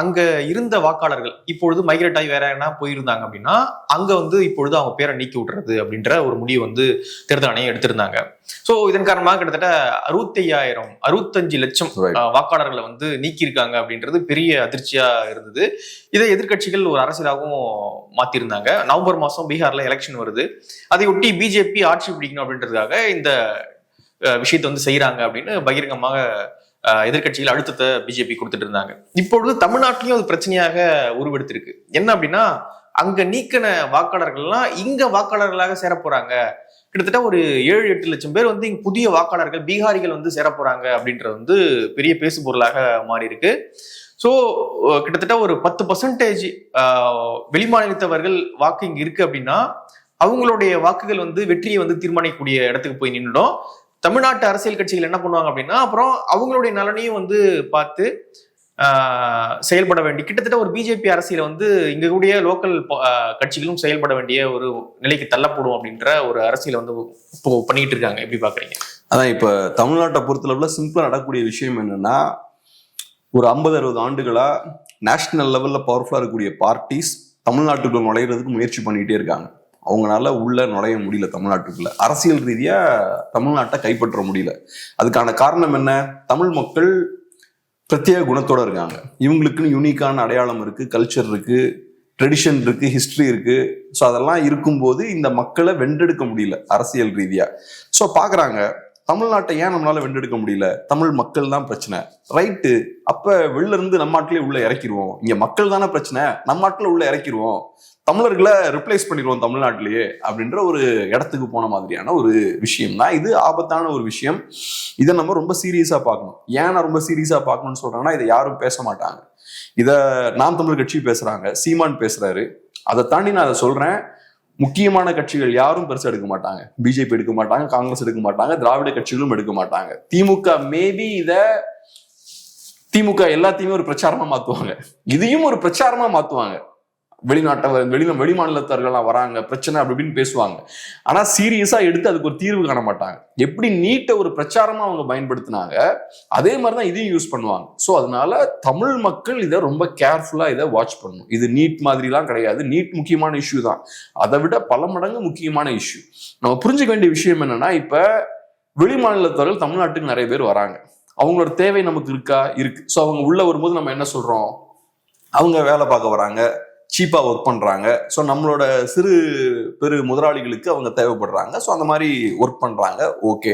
அங்க இருந்த வாக்காளர்கள் இப்பொழுது மைக்ரேட் ஆகி வேற என்ன போயிருந்தாங்க அப்படின்னா அங்க வந்து இப்பொழுது அவங்க பேரை நீக்கி விட்டுறது அப்படின்ற ஒரு முடிவு வந்து தேர்தல் ஆணையம் எடுத்திருந்தாங்க. சோ இதன் காரணமாக கிட்டத்தட்ட 65 லட்சம் வாக்காளர்களை வந்து நீக்கியிருக்காங்க அப்படின்றது பெரிய அதிர்ச்சியா இருந்தது. இதை எதிர்க்கட்சிகள் ஒரு அரசியலாகவும் மாத்திருந்தாங்க. நவம்பர் மாசம் பீகார்ல எலெக்ஷன் வருது. அதையொட்டி பிஜேபி ஆட்சி பிடிக்கணும் அப்படின்றதுக்காக இந்த விஷயத்தை வந்து செய்யறாங்க அப்படின்னு பகிரங்கமாக எதிர்க்கட்சிகள் அழுத்தத்தை பிஜேபி கொடுத்துட்டு இருந்தாங்க. இப்பொழுது தமிழ்நாட்டிலையும் அது பிரச்சனையாக உருவெடுத்திருக்கு. என்ன அப்படின்னா அங்க நீக்கின வாக்காளர்கள்லாம் இங்க வாக்காளர்களாக சேர போறாங்க. கிட்டத்தட்ட ஒரு 7-8 லட்சம் பேர் வந்து இங்க புதிய வாக்காளர்கள் பீகாரிகள் வந்து சேர போறாங்க அப்படின்றது வந்து பெரிய பேசு பொருளாக மாறி இருக்கு. ஸோ கிட்டத்தட்ட ஒரு 10% வெளிமாநிலத்தவர்கள் வாக்கு இங்க இருக்கு அப்படின்னா அவங்களுடைய வாக்குகள் வந்து வெற்றியை வந்து தீர்மானிக்கக்கூடிய இடத்துக்கு போய் நின்றுடும். தமிழ்நாட்டு அரசியல் கட்சிகள் என்ன பண்ணுவாங்க அப்படின்னா அப்புறம் அவங்களுடைய நலனையும் வந்து பார்த்து செயல்பட வேண்டிய கிட்டத்தட்ட ஒரு பிஜேபி அரசியல வந்து இங்க கூடிய லோக்கல் கட்சிகளும் செயல்பட வேண்டிய ஒரு நிலைக்கு தள்ளப்படும் அப்படின்ற ஒரு அரசியலை வந்து இப்போ பண்ணிட்டு இருக்காங்க. எப்படி பாக்குறீங்க? அதான் இப்ப தமிழ்நாட்டை பொறுத்தளவுல சிம்பிளா நடக்கக்கூடிய விஷயம் என்னன்னா, ஒரு 50-60 ஆண்டுகளா நேஷனல் லெவல்ல பவர்ஃபுல்லா இருக்கக்கூடிய பார்ட்டிஸ் தமிழ்நாட்டுக்குள்ள நுழையிறதுக்கு முயற்சி பண்ணிட்டே இருக்காங்க. அவங்களால உள்ள நுழைய முடியல. தமிழ்நாட்டுக்குள்ள அரசியல் ரீதியா தமிழ்நாட்டை கைப்பற்ற முடியல. அதுக்கான காரணம் என்ன? தமிழ் மக்கள் பிரத்யேக குணத்தோட இருக்காங்க. இவங்களுக்குன்னு யூனிக்கான அடையாளம் இருக்கு, கல்ச்சர் இருக்கு, ட்ரெடிஷன் இருக்கு, ஹிஸ்டரி இருக்கு. ஸோ அதெல்லாம் இருக்கும்போது இந்த மக்களை வென்றெடுக்க முடியல அரசியல் ரீதியா. ஸோ பாக்குறாங்க தமிழ்நாட்டை ஏன் நம்மளால வென்றெடுக்க முடியல, தமிழ் மக்கள் தான் பிரச்சனை. ரைட்டு, அப்ப வெளில இருந்து நம்ம நாட்டிலே உள்ள இறக்கிடுவோம். இங்க மக்கள் தானே பிரச்சனை, நம்ம நாட்டுல உள்ள இறக்கிடுவோம், தமிழர்களை ரிப்ளேஸ் பண்ணிடுவோம் தமிழ்நாட்டிலேயே அப்படின்ற ஒரு இடத்துக்கு போன மாதிரியான ஒரு விஷயம் தான் இது. ஆபத்தான ஒரு விஷயம். இதை நம்ம ரொம்ப சீரியஸா பார்க்கணும். ஏன் நான் ரொம்ப சீரியஸா பார்க்கணும்னு சொல்றேன்னா, இதை யாரும் பேச மாட்டாங்க. இத நாம் தமிழர் கட்சி பேசுறாங்க, சீமான் பேசுறாரு. அதை தாண்டி நான் அதை சொல்றேன், முக்கியமான கட்சிகள் யாரும் பெருசா எடுக்க மாட்டாங்க. பிஜேபி எடுக்க மாட்டாங்க, காங்கிரஸ் எடுக்க மாட்டாங்க, திராவிட கட்சிகளும் எடுக்க மாட்டாங்க. திமுக எல்லாத்தையுமே ஒரு பிரச்சாரமா மாத்துவாங்க, இதையும் ஒரு பிரச்சாரமா மாத்துவாங்க. வெளிமாநிலத்தவர்கள்லாம் வராங்க, பிரச்சனை அப்படி இப்படின்னு பேசுவாங்க. ஆனா சீரியஸா எடுத்து அதுக்கு ஒரு தீர்வு காண மாட்டாங்க. எப்படி நீட்டை ஒரு பிரச்சாரமா அவங்க பயன்படுத்தினாங்க, அதே மாதிரிதான் இதையும் யூஸ் பண்ணுவாங்க. ஸோ அதனால தமிழ் மக்கள் இதை ரொம்ப கேர்ஃபுல்லா இதை வாட்ச் பண்ணணும். இது நீட் மாதிரிலாம் கிடையாது. நீட் முக்கியமான இஷ்யூ தான், அதை விட பல மடங்கு முக்கியமான இஷ்யூ. நம்ம புரிஞ்சுக்க வேண்டிய விஷயம் என்னன்னா, இப்ப வெளிமாநிலத்தவர்கள் தமிழ்நாட்டுக்கு நிறைய பேர் வராங்க. அவங்களோட தேவை நமக்கு இருக்கு. ஸோ அவங்க உள்ள வரும்போது நம்ம என்ன சொல்றோம், அவங்க வேலை பார்க்க வராங்க, சீப்பா ஒர்க் பண்றாங்க. ஸோ நம்மளோட சிறு பெரு முதலாளிகளுக்கு அவங்க தேவைப்படுறாங்க. ஸோ அந்த மாதிரி ஒர்க் பண்றாங்க. ஓகே,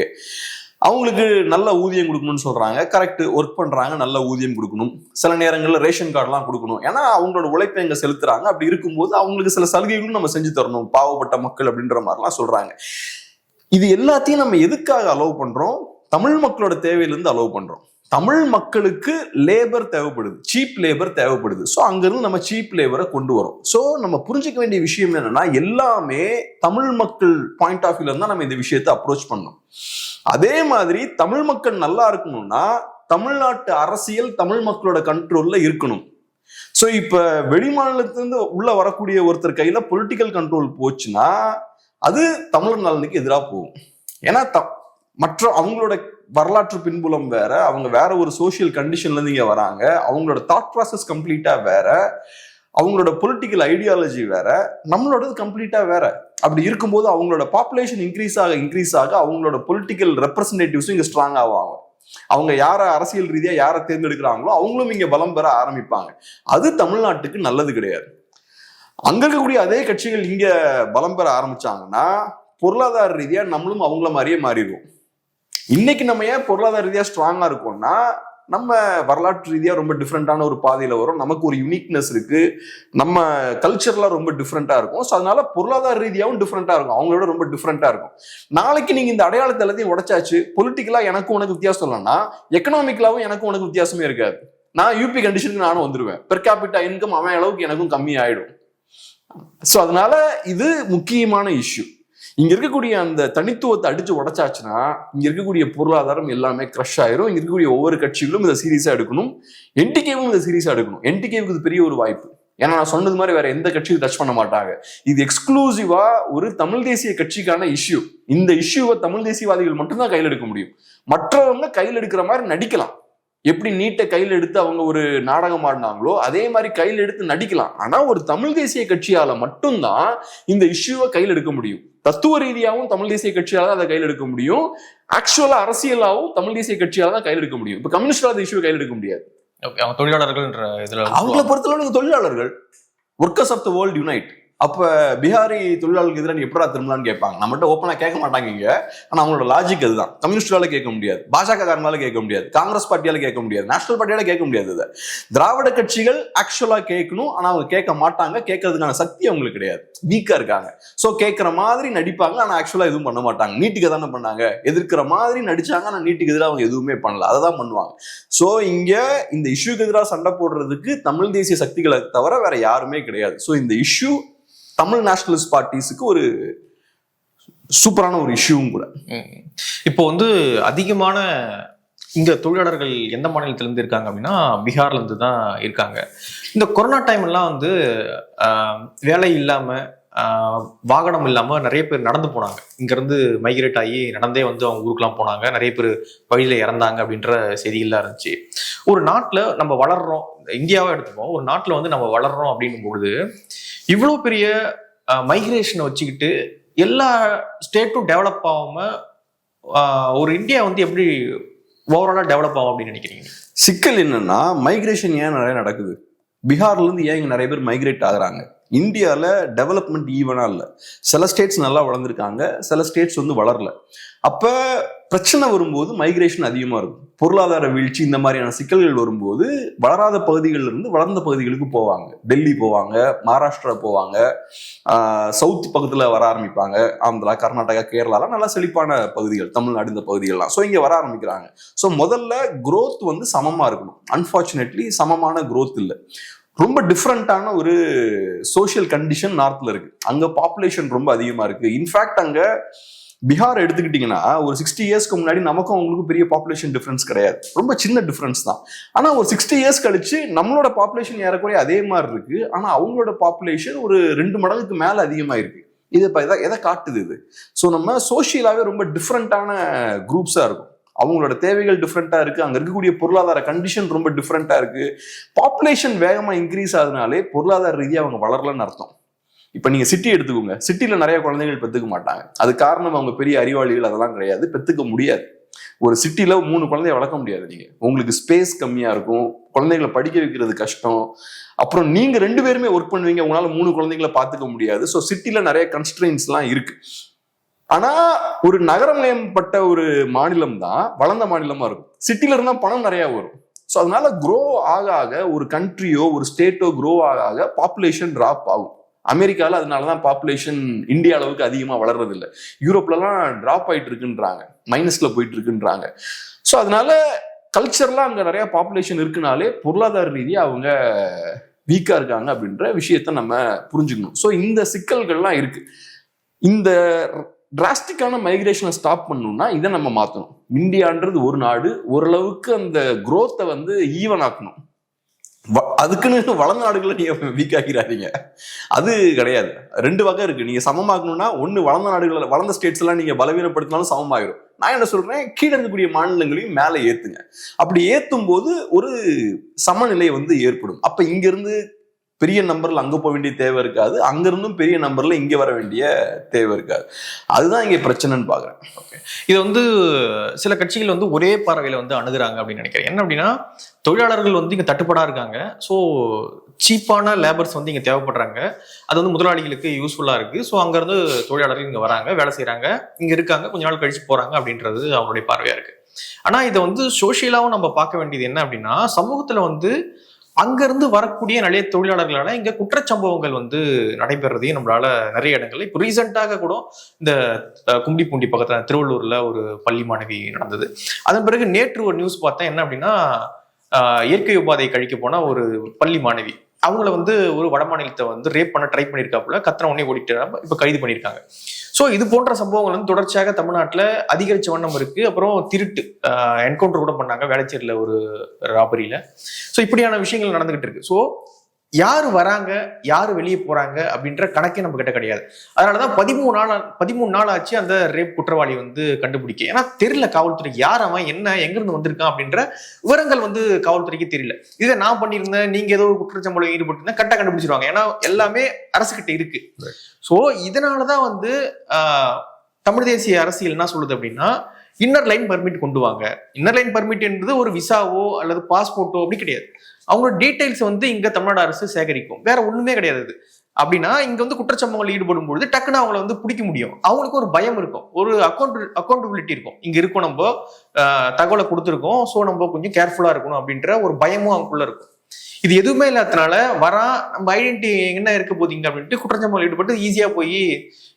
அவங்களுக்கு நல்ல ஊதியம் கொடுக்கணும்னு சொல்றாங்க. கரெக்ட், ஒர்க் பண்றாங்க, நல்ல ஊதியம் கொடுக்கணும். சில நேரங்களில் ரேஷன் கார்டெல்லாம் கொடுக்கணும். ஏன்னா அவங்களோட உழைப்பை இங்க செலுத்துறாங்க. அப்படி இருக்கும்போது அவங்களுக்கு சில சலுகைகளும் நம்ம செஞ்சு தரணும், பாவப்பட்ட மக்கள் அப்படின்ற மாதிரிலாம் சொல்றாங்க. இது எல்லாத்தையும் நம்ம எதுக்காக அலோவ் பண்றோம்? தமிழ் மக்களோட தேவையிலிருந்து அலோவ் பண்றோம். தமிழ் மக்களுக்கு லேபர் தேவைப்படுது, சீப் லேபர் தேவைப்படுது. ஸோ அங்கிருந்து நம்ம சீப் லேபரை கொண்டு வரோம். ஸோ நம்ம புரிஞ்சுக்க வேண்டிய விஷயம் என்னன்னா, எல்லாமே தமிழ் மக்கள் பாயிண்ட் ஆஃப் வியூல இருந்தா நம்ம இந்த விஷயத்தை அப்ரோச் பண்ணணும். அதே மாதிரி தமிழ் மக்கள் நல்லா இருக்கணும்னா தமிழ்நாட்டு அரசியல் தமிழ் மக்களோட கண்ட்ரோல்ல இருக்கணும். ஸோ இப்ப வெளிமாநிலத்திலிருந்து உள்ள வரக்கூடிய ஒருத்தர் கையில பொலிட்டிக்கல் கண்ட்ரோல் போச்சுன்னா அது தமிழர் நலனுக்கு எதிராக போகும். ஏன்னா மற்ற அவங்களோட வரலாற்று பின்புலம் வேற, அவங்க வேற ஒரு சோசியல் கண்டிஷன்ல இருந்து இங்க வராங்க, அவங்களோட தாட் ப்ராசஸ் கம்ப்ளீட்டா வேற, அவங்களோட பொலிட்டிக்கல் ஐடியாலஜி வேற, நம்மளோடது கம்ப்ளீட்டா வேற. அப்படி இருக்கும்போது அவங்களோட பாப்புலேஷன் இன்க்ரீஸ் ஆக அவங்களோட பொலிட்டிக்கல் ரெப்ரசன்டேட்டிவ்ஸும் இங்க ஸ்ட்ராங் ஆவாங்க. அவங்க யார அரசியல் ரீதியா யாரை தேர்ந்தெடுக்கிறாங்களோ அவங்களும் இங்க பலம் பெற ஆரம்பிப்பாங்க. அது தமிழ்நாட்டுக்கு நல்லது கிடையாது. அங்க இருக்கக்கூடிய அதே கட்சிகள் இங்க பலம் பெற ஆரம்பிச்சாங்கன்னா பொருளாதார ரீதியா நம்மளும் அவங்கள மாதிரியே மாறிடுவோம். இன்னைக்கு நம்ம ஏன் பொருளாதார ரீதியா ஸ்ட்ராங்கா இருக்கோம்னா, நம்ம வரலாற்று ரீதியா ரொம்ப டிஃப்ரெண்டான ஒரு பாதையில வரும், நமக்கு ஒரு யூனிக்னஸ் இருக்கு, நம்ம கல்ச்சர்லாம் ரொம்ப டிஃப்ரெண்டா இருக்கும். ஸோ அதனால பொருளாதார ரீதியாவும் டிஃப்ரெண்டா இருக்கும், அவங்களோட ரொம்ப டிஃப்ரெண்டா இருக்கும். நாளைக்கு நீங்க இந்த அடையாளத்தை எல்லாத்தையும் உடைச்சாச்சு, பொலிட்டிக்கலா எனக்கும் உனக்கு வித்தியாசம் இல்லைன்னா எக்கனாமிக்கலாவும் எனக்கும் உனக்கு வித்தியாசமே இருக்காது. நான் யூபி கண்டிஷனுக்கு நானும் வந்துருவேன், பெர் கேபிட்டா இன்கம் அவன் அளவுக்கு எனக்கும் கம்மி ஆயிடும். ஸோ அதனால இது முக்கியமான இஷ்யூ. இங்க இருக்கக்கூடிய அந்த தனித்துவத்தை அடிச்சு உடைச்சாச்சுன்னா இங்க இருக்கக்கூடிய பொருளாதாரம் எல்லாமே கிரஷ் ஆயிரும். இங்க இருக்கக்கூடிய ஒவ்வொரு கட்சிகளும் இதை சீரியஸா எடுக்கணும், என்டிகேவும் இதை சீரியஸா எடுக்கணும். என்டிகேவுக்கு இது பெரிய ஒரு வாய்ப்பு. ஏன்னா நான் சொன்னது மாதிரி வேற எந்த கட்சியும் டச் பண்ண மாட்டாங்க. இது எக்ஸ்க்ளூசிவா ஒரு தமிழ் தேசிய கட்சிக்கான இஷ்யூ. இந்த இஷ்யூவை தமிழ் தேசியவாதிகள் மட்டும்தான் கையில் எடுக்க முடியும். மற்றவங்க கையில் எடுக்கிற மாதிரி நடிக்கலாம், எப்படி நீட்டை கையில் எடுத்து அவங்க ஒரு நாடகம் ஆடினாங்களோ அதே மாதிரி கையில் எடுத்து நடிக்கலாம். ஆனா ஒரு தமிழ் தேசிய கட்சியால மட்டும்தான் இந்த இஷ்யூவை கையில் எடுக்க முடியும். தத்துவ ரீதியாகவும் தமிழ் தேசிய கட்சியால தான் அதை கையில் எடுக்க முடியும். ஆக்சுவலா அரசியலாவும் தமிழ் தேசிய கட்சியால தான் கையில் எடுக்க முடியும். இப்ப கம்யூனிஸ்டால அந்த இஷ்யூவை கையில் எடுக்க முடியாது. அவங்க தொழிலாளர்கள் அவங்கள பொறுத்தளவு நீங்க தொழிலாளர்கள், workers of the world unite. அப்ப பிஹாரி தொழிலாளர்களுக்கு எதிராக நீ எப்படா திரும்பலான்னு கேட்பாங்க. நம்மகிட்ட ஓப்பனா கேட்க மாட்டாங்க இங்க. ஆனா அவங்களோட லாஜிக் அதுதான். கம்யூனிஸ்டால கேட்க முடியாது, பாஜக காரனால கேட்க முடியாது, காங்கிரஸ் பார்ட்டியால கேட்க முடியாது, நேஷனல் பார்ட்டியால கேட்க முடியாது. இதை திராவிட கட்சிகள் ஆக்சுவலா கேட்கணும், ஆனா அவங்க கேட்க மாட்டாங்க. கேட்கறதுக்கான சக்தி அவங்களுக்கு கிடையாது, வீக்கா இருக்காங்க. சோ கேட்கிற மாதிரி நடிப்பாங்க, ஆனா ஆக்சுவலா எதுவும் பண்ண மாட்டாங்க. நீட்டுக்கு தானே பண்ணாங்க, எதிர்க்கிற மாதிரி நடிச்சாங்க, ஆனா நீட்டுக்கு எதிராக அவங்க எதுவுமே பண்ணல. அதை தான் பண்ணுவாங்க. சோ இங்க இந்த இஷ்யூக்கு எதிராக சண்டை போடுறதுக்கு தமிழ் தேசிய சக்திகளை தவிர வேற யாருமே கிடையாது. சோ இந்த இஷ்யூ தமிழ் நேஷனலிஸ்ட் பார்ட்டிஸுக்கு ஒரு சூப்பரான ஒரு இஷ்யூவும் கூட. இப்போ வந்து அதிகமான இங்க தொழிலாளர்கள் எந்த மாநிலத்திலிருந்து இருக்காங்க அப்படின்னா பீகார்ல இருந்து தான் இருக்காங்க. இந்த கொரோனா டைம் எல்லாம் வந்து வேலை இல்லாம வாகனம் இல்லாம நிறைய பேர் நடந்து போனாங்க. இங்க இருந்து மைக்ரேட் ஆகி நடந்தே வந்து அவங்க ஊருக்குலாம் போனாங்க. நிறைய பேர் வழியில இறந்தாங்க அப்படின்ற செய்திகள்லாம் இருந்துச்சு. ஒரு நாட்டுல நம்ம வளர்றோம், இந்தியாவை எடுத்துப்போம், ஒரு நாட்டுல வந்து நம்ம வளர்றோம் அப்படின்னும் பொழுது இவ்வளவு பெரிய மைக்ரேஷனை வச்சுக்கிட்டு எல்லா ஸ்டேட்டும் டெவலப் ஆகாம ஒரு இந்தியா வந்து எப்படி ஓவராலா டெவலப் ஆகும் அப்படின்னு நினைக்கிறீங்க? சிக்கல் என்னன்னா, மைக்ரேஷன் ஏன் நிறைய நடக்குது? பீகார்ல இருந்து ஏன் இங்க நிறைய பேர் மைக்ரேட் ஆகுறாங்க? இந்தியால டெவலப்மெண்ட் ஈவனா இல்லை. சில ஸ்டேட்ஸ் நல்லா வளர்ந்துருக்காங்க, சில ஸ்டேட்ஸ் வந்து வளரல. அப்ப பிரச்சனை வரும்போது மைக்ரேஷன் அதிகமா இருக்கும். பொருளாதார வீழ்ச்சி இந்த மாதிரியான சிக்கல்கள் வரும்போது வளராத பகுதிகளில் இருந்து வளர்ந்த பகுதிகளுக்கு போவாங்க. டெல்லி போவாங்க, மகாராஷ்டிரா போவாங்க, சவுத் பக்கத்துல வர ஆரம்பிப்பாங்க. ஆந்திரா, கர்நாடகா, கேரளாலாம் நல்லா செழிப்பான பகுதிகள், தமிழ்நாடு இந்த பகுதிகள்லாம். ஸோ இங்க வர ஆரம்பிக்கிறாங்க. ஸோ முதல்ல growth வந்து சமமா இருக்கணும். அன்பார்ச்சுனேட்லி சமமான growth இல்லை. ரொம்ப டிஃப்ரெண்டான ஒரு சோசியல் கண்டிஷன் நார்த்ல இருக்கு. அங்க பாப்புலேஷன் ரொம்ப அதிகமா இருக்கு. இன்ஃபேக்ட் அங்க பீகார் எடுத்துக்கிட்டீங்கன்னா ஒரு 60 இயர்ஸ்க்கு முன்னாடி நமக்கும் அவங்களுக்கும் பெரிய பாப்புலேஷன் டிஃபரன்ஸ் கிடையாது, ரொம்ப சின்ன டிஃபரன்ஸ் தான். ஆனா ஒரு 60 இயர்ஸ் கழிச்சு நம்மளோட பாப்புலேஷன் ஏறக்குறைய அதே மாதிரி இருக்கு. ஆனா அவங்களோட பாப்புலேஷன் ஒரு 2 மடங்குக்கு மேல அதிகமா இருக்கு. இது எதை காட்டுது இது? ஸோ நம்ம சோசியலாவே ரொம்ப டிஃப்ரெண்டான குரூப்ஸா இருக்கும். அவங்களோட தேவைகள் டிஃப்ரெண்டா இருக்கு, அங்க இருக்கக்கூடிய பொருளாதார கண்டிஷன் ரொம்ப டிஃப்ரெண்டா இருக்கு. பாப்புலேஷன் வேகமா இன்க்ரீஸ் ஆகுதுனாலே பொருளாதார ரீதியாக அவங்க வளரலன்னு அர்த்தம். இப்ப நீங்க சிட்டி எடுத்துக்கோங்க, சிட்டில நிறைய குழந்தைகள் பெத்துக்க மாட்டாங்க. அது காரணம் அவங்க பெரிய அறிவாளிகள் அதெல்லாம் கிடையாது, பெத்துக்க முடியாது. ஒரு சிட்டில 3 குழந்தைய வளர்க்க முடியாது. நீங்க உங்களுக்கு ஸ்பேஸ் கம்மியா இருக்கும், குழந்தைகளை படிக்க வைக்கிறது கஷ்டம். அப்புறம் நீங்க 2 பேருமே ஒர்க் பண்ணுவீங்க, உங்களால 3 குழந்தைகளை பார்த்துக்க முடியாது. ஸோ சிட்டில நிறைய கன்ஸ்ட்ரெயின்ஸ் எல்லாம் இருக்கு. ஆனா ஒரு நகரமயப்பட்ட ஒரு மாநிலம் தான் வளர்ந்த மாநிலமா இருக்கும். சிட்டில இருந்தா பணம் நிறைய வரும். ஸோ அதனால க்ரோ ஆக ஆக ஒரு கண்ட்ரியோ ஒரு ஸ்டேட்டோ க்ரோ ஆக ஆக பாப்புலேஷன் டிராப் ஆகும். அமெரிக்கால அதனாலதான் பாப்புலேஷன் இந்தியா அளவுக்கு அதிகமா வளர்றது இல்லை. யூரோப்லாம் டிராப் ஆயிட்டு இருக்குன்றாங்க, மைனஸ்ல போயிட்டு இருக்குன்றாங்க. ஸோ அதனால கல்ச்சர்லாம் அங்க நிறைய பாப்புலேஷன் இருக்குனாலே பொருளாதார ரீதியா அவங்க வீக்கா இருக்காங்க அப்படின்ற விஷயத்த நம்ம புரிஞ்சுக்கணும். ஸோ இந்த சிக்கல்கள்லாம் இருக்கு. இந்த டிராஸ்டிக்கான மைக்ரேஷனை ஸ்டாப் பண்ணணும்னா இதை நம்ம மாற்றணும். இந்தியான்றது ஒரு நாடு, ஓரளவுக்கு அந்த குரோத்தை வந்து ஈவன் ஆக்கணும். அதுக்குன்னு வளர்ந்த நாடுகளை நீங்க வீக் ஆக்கிறாதீங்க, அது கிடையாது. 2 வகை இருக்கு. நீங்க சமமாக்கணும்னா ஒண்ணு வளர்ந்த நாடுகள், வளர்ந்த ஸ்டேட்ஸ் எல்லாம் நீங்க பலவீனப்படுத்தினாலும் சமமாயிரும். நான் என்ன சொல்றேன், கீழே இருக்கக்கூடிய மாநிலங்களையும் மேலே ஏத்துங்க. அப்படி ஏத்தும் போது ஒரு சமநிலை வந்து ஏற்படும். அப்ப இங்க இருந்து பெரிய நம்பர்ல அங்க போக வேண்டிய தேவை இருக்காது, அங்க இருந்தும் பெரிய நம்பர்ல இங்க வர வேண்டிய தேவை இருக்காது. அதுதான் இங்க பிரச்சனைன்னு பாக்குறேன். ஓகே, இது வந்து சில கட்சிகள் வந்து ஒரே பார்வையில வந்து அணுகுறாங்க அப்படின்னு நினைக்கிறேன். என்ன அப்படின்னா, தொழிலாளர்கள் வந்து இங்க தட்டுப்பாடா இருக்காங்க, ஸோ சீப்பான லேபர்ஸ் வந்து இங்க தேவைப்படுறாங்க, அது வந்து முதலாளிகளுக்கு யூஸ்ஃபுல்லா இருக்கு. ஸோ அங்க இருந்து தொழிலாளர்கள் இங்க வராங்க, வேலை செய்யறாங்க, இங்க இருக்காங்க, கொஞ்ச நாள் கழிச்சு போறாங்க அப்படின்றது அவங்களுடைய பார்வையா இருக்கு. ஆனா இதை வந்து சோசியலாவும் நம்ம பார்க்க வேண்டியது என்ன அப்படின்னா, சமூகத்துல வந்து அங்கிருந்து வரக்கூடிய நிறைய தொழிலாளர்களால இங்க குற்றச்சம்பவங்கள் வந்து நடைபெறதையும் நம்மளால நிறைய இடங்கள்ல இப்போ ரீசெண்டாக கூட இந்த கும்டிப்பூண்டி பக்கத்துல திருவள்ளூர்ல ஒரு பள்ளி மாணவி நடந்தது. அதன் பிறகு நேற்று ஒரு நியூஸ் பார்த்தேன். என்ன அப்படின்னா, இயற்கை உபாதை கழிக்க போனா ஒரு பள்ளி மாணவி, அவங்கள வந்து ஒரு வட மாநிலத்தை வந்து ரேப் பண்ண ட்ரை பண்ணியிருக்காப்புல, கத்திர உடனே ஓடிட்டு இப்ப கைது பண்ணியிருக்காங்க. ஸோ இது போன்ற சம்பவங்கள் வந்து தொடர்ச்சியாக தமிழ்நாட்டில் அதிகரிச்ச வண்ணம் இருக்கு. அப்புறம் திருட்டு என்கவுண்டர் கூட பண்ணாங்க வேளச்சேரியில் ஒரு ராபரியில. ஸோ இப்படியான விஷயங்கள் நடந்துகிட்டு இருக்கு. ஸோ யாரு வராங்க யாரு வெளியே போறாங்க அப்படின்ற கணக்கே நம்ம கிட்ட கிடையாது. அதனாலதான் 13 நாள் ஆச்சு அந்த ரேப் குற்றவாளி வந்து கண்டுபிடிக்க. ஏன்னா தெரியல காவல்துறைக்கு யார் அவன், என்ன, எங்க இருந்து வந்திருக்கான் அப்படின்ற விவரங்கள் வந்து காவல்துறைக்கு தெரியல. இதை நான் பண்ணியிருந்தேன், நீங்க ஏதோ குற்றச்சம்பளம் ஈடுபட்டு கரெக்டா கண்டுபிடிச்சிருவாங்க. ஏன்னா எல்லாமே அரசு கிட்ட இருக்கு. சோ இதனாலதான் வந்து தமிழ் தேசிய அரசியல் என்ன சொல்லுது அப்படின்னா, இன்னர் லைன் பர்மிட் கொண்டு வாங்க. இன்னர் லைன் பர்மிட் என்பது ஒரு விசாவோ அல்லது பாஸ்போர்ட்டோ அப்படி கிடையாது. அவங்களோட டீடைல்ஸ் வந்து இங்க தமிழ்நாடு அரசு சேகரிக்கும், வேற ஒண்ணுமே கிடையாது. அப்படின்னா இங்க வந்து குற்றச்சம்பவங்கள் ஈடுபடும் பொழுது டக்குன்னு அவங்களை வந்து பிடிக்க முடியும். அவங்களுக்கு ஒரு பயம் இருக்கும், ஒரு அக்கௌண்டபிலிட்டி இருக்கும். இங்க இருக்கும், நம்ம தகவலை கொடுத்துருக்கோம், ஸோ நம்ம கொஞ்சம் கேர்ஃபுல்லா இருக்கணும் அப்படின்ற ஒரு பயமும் அவங்களுக்குள்ள இருக்கும். இது எதுவுமே இல்லாதனால நம்ம ஐடென்டிட்டி என்ன இருக்க போதீங்க அப்படின்ட்டு குற்றச்சம்பவங்கள் ஈடுபட்டு ஈஸியா போய்